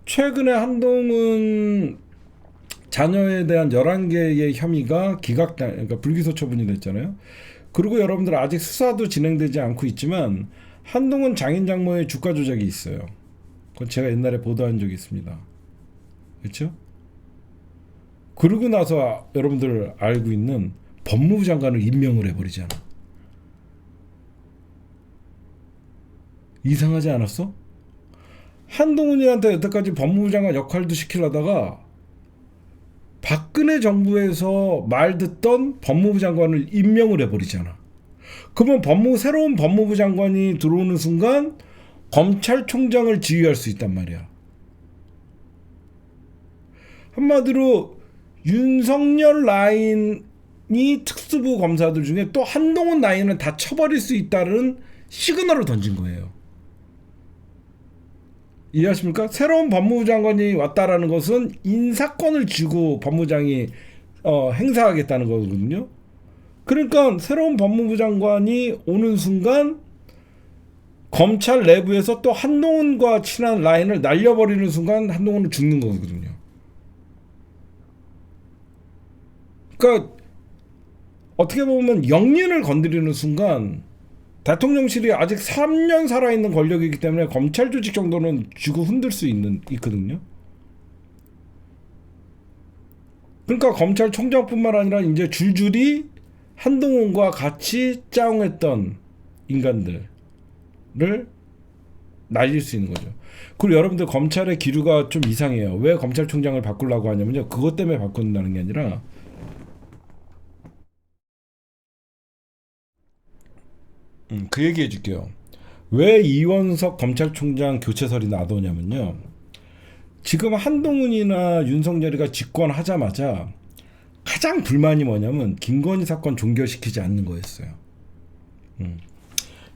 최근에 한동훈 자녀에 대한 11개의 혐의가 그러니까 불기소 처분이 됐잖아요. 그리고 여러분들 아직 수사도 진행되지 않고 있지만 한동훈 장인 장모의 주가 조작이 있어요. 그건 제가 옛날에 보도한 적이 있습니다. 그렇죠? 그러고 나서 여러분들 알고 있는 법무부 장관을 임명을 해버리잖아. 이상하지 않았어? 한동훈이한테 여태까지 법무부 장관 역할도 시키려다가 박근혜 정부에서 말 듣던 법무부 장관을 임명을 해버리잖아. 그러면 새로운 법무부 장관이 들어오는 순간 검찰총장을 지휘할 수 있단 말이야. 한마디로 윤석열 라인이 특수부 검사들 중에 또 한동훈 라인을 다 쳐버릴 수 있다는 시그널을 던진 거예요. 이해하십니까? 새로운 법무부 장관이 왔다라는 것은 인사권을 쥐고 법무장이 행사하겠다는 거거든요. 그러니까 새로운 법무부 장관이 오는 순간 검찰 내부에서 또 한동훈과 친한 라인을 날려버리는 순간 한동훈은 죽는 거거든요. 그러니까 어떻게 보면 영린을 건드리는 순간 대통령실이 아직 3년 살아있는 권력이기 때문에 검찰 조직 정도는 쥐고 흔들 수 있거든요. 그러니까 검찰총장뿐만 아니라 이제 줄줄이 한동훈과 같이 짜웅했던 인간들을 날릴 수 있는 거죠. 그리고 여러분들 검찰의 기류가 좀 이상해요. 왜 검찰총장을 바꾸려고 하냐면요. 그것 때문에 바꾼다는 게 아니라 그 얘기 해줄게요. 왜 이원석 검찰총장 교체설이 나오냐면요. 지금 한동훈이나 윤석열이가 집권하자마자 가장 불만이 뭐냐면 김건희 사건 종결시키지 않는 거였어요.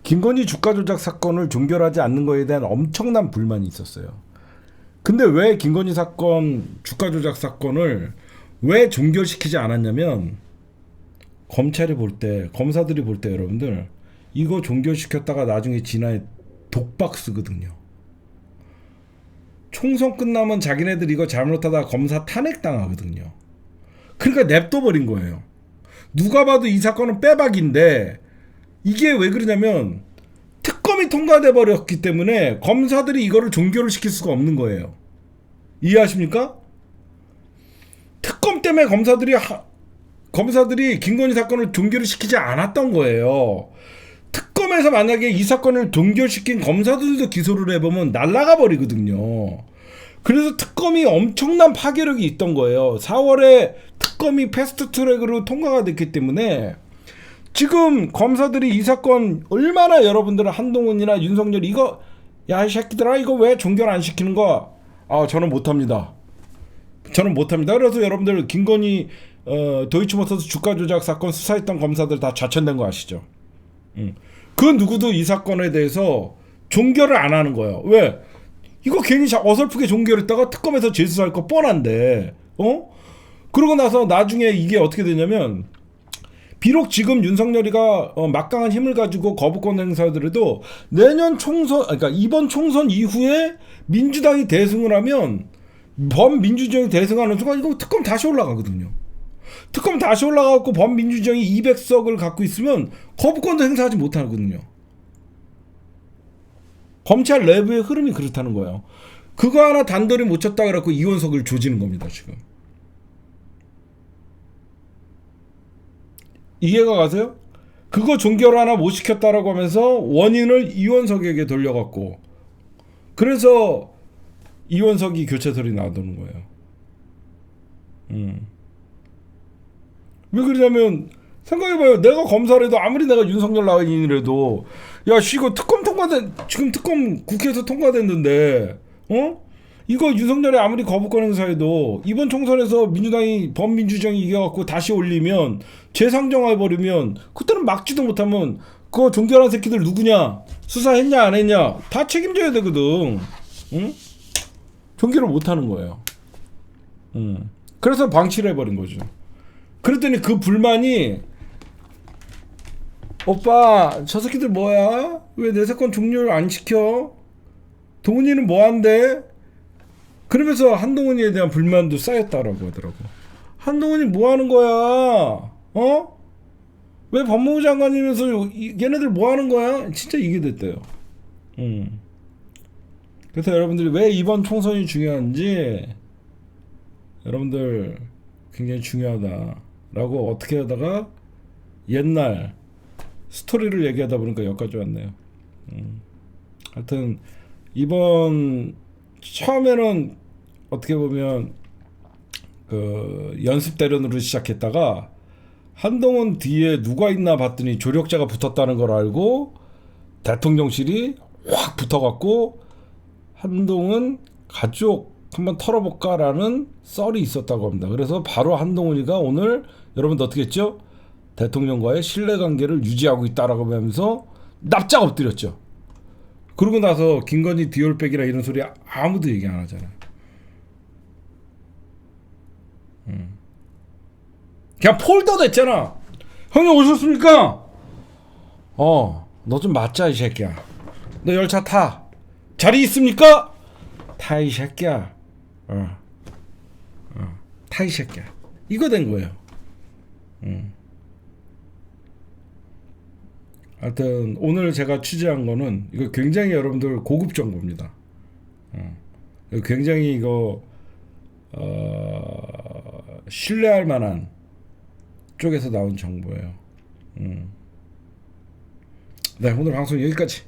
김건희 주가 조작 사건을 종결하지 않는 거에 대한 엄청난 불만이 있었어요. 근데 왜 김건희 사건 주가 조작 사건을 왜 종결시키지 않았냐면 검찰이 볼 때, 검사들이 볼 때 여러분들 이거 종결시켰다가 나중에 진화에 독박 쓰거든요. 총선 끝나면 자기네들 이거 잘못하다가 검사 탄핵당하거든요. 그러니까 냅둬버린 거예요. 누가 봐도 이 사건은 빼박인데 이게 왜 그러냐면 특검이 통과돼 버렸기 때문에 검사들이 이거를 종결을 시킬 수가 없는 거예요. 이해하십니까? 특검 때문에 검사들이 김건희 사건을 종결을 시키지 않았던 거예요. 특검에서 만약에 이 사건을 종결시킨 검사들도 기소를 해보면 날아가 버리거든요. 그래서 특검이 엄청난 파괴력이 있던 거예요. 4월에 특검이 패스트트랙으로 통과가 됐기 때문에 지금 검사들이 이 사건 얼마나 여러분들은 한동훈이나 윤석열 이거 야 이 새끼들아 이거 왜 종결 안 시키는 거야? 저는 못합니다. 그래서 여러분들 김건희 도이치모터스 주가 조작 사건 수사했던 검사들 다 좌천된 거 아시죠? 그 누구도 이 사건에 대해서 종결을 안 하는 거예요. 왜? 이거 괜히 어설프게 종결했다가 특검에서 재수할 거 뻔한데, 그러고 나서 나중에 이게 어떻게 되냐면, 비록 지금 윤석열이가 막강한 힘을 가지고 거부권 행사하더라도 내년 총선, 그러니까 이번 총선 이후에 민주당이 대승을 하면 범민주주의이 대승하는 순간 이거 특검 다시 올라가거든요. 특검 다시 올라가고 범민주주의이 200석을 갖고 있으면 거부권도 행사하지 못하거든요. 검찰 내부의 흐름이 그렇다는 거예요. 그거 하나 단돌이 못 쳤다 그래갖고 이원석을 조지는 겁니다, 지금. 이해가 가세요? 그거 종결 하나 못 시켰다라고 하면서 원인을 이원석에게 돌려갖고 그래서 이원석이 교체설이 나오는 거예요. 왜 그러냐면 생각해봐요. 내가 검사라도 아무리 내가 윤석열 라인이라도 야 이거 지금 특검 국회에서 통과됐는데 이거 윤석열이 아무리 거부권 행사해도 이번 총선에서 민주당이 범민주정이 이겨갖고 다시 올리면 재상정해버리면 그때는 막지도 못하면 그거 종결한 새끼들 누구냐 수사했냐 안 했냐 다 책임져야 되거든. 종결을 못하는 거예요. 그래서 방치를 해버린 거죠. 그랬더니 그 불만이 오빠 저 새끼들 뭐야? 왜 내 사건 종료를 안 시켜? 동훈이는 뭐 한대? 그러면서 한동훈이에 대한 불만도 쌓였다라고 하더라고. 한동훈이 뭐 하는 거야? 어? 왜 법무부 장관이면서 얘네들 뭐 하는 거야? 진짜 이게 됐대요. 그래서 여러분들이 왜 이번 총선이 중요한지 여러분들 굉장히 중요하다라고 어떻게 하다가 옛날 스토리를 얘기하다 보니까 여기까지 왔네요. 하여튼 이번 처음에는 어떻게 보면 그 연습 대련으로 시작했다가 한동훈 뒤에 누가 있나 봤더니 조력자가 붙었다는 걸 알고 대통령실이 확 붙어갖고 한동훈 가족 한번 털어볼까라는 썰이 있었다고 합니다. 그래서 바로 한동훈이가 오늘 여러분들 어떻게 했죠? 대통령과의 신뢰관계를 유지하고 있다라고 하면서 납작 엎드렸죠. 그러고 나서 김건희 디올백이나 이런 소리 아무도 얘기 안 하잖아요. 그냥 폴더 됐잖아. 형님 오셨습니까? 너 좀 맞자 이 새끼야. 너 열차 타. 자리 있습니까? 타 이 새끼야. 타 이 새끼야. 이거 된 거예요. 하여튼 오늘 제가 취재한 거는 이거 굉장히 여러분들 고급 정보입니다. 굉장히 이거 신뢰할 만한 쪽에서 나온 정보예요. 네, 오늘 방송 여기까지.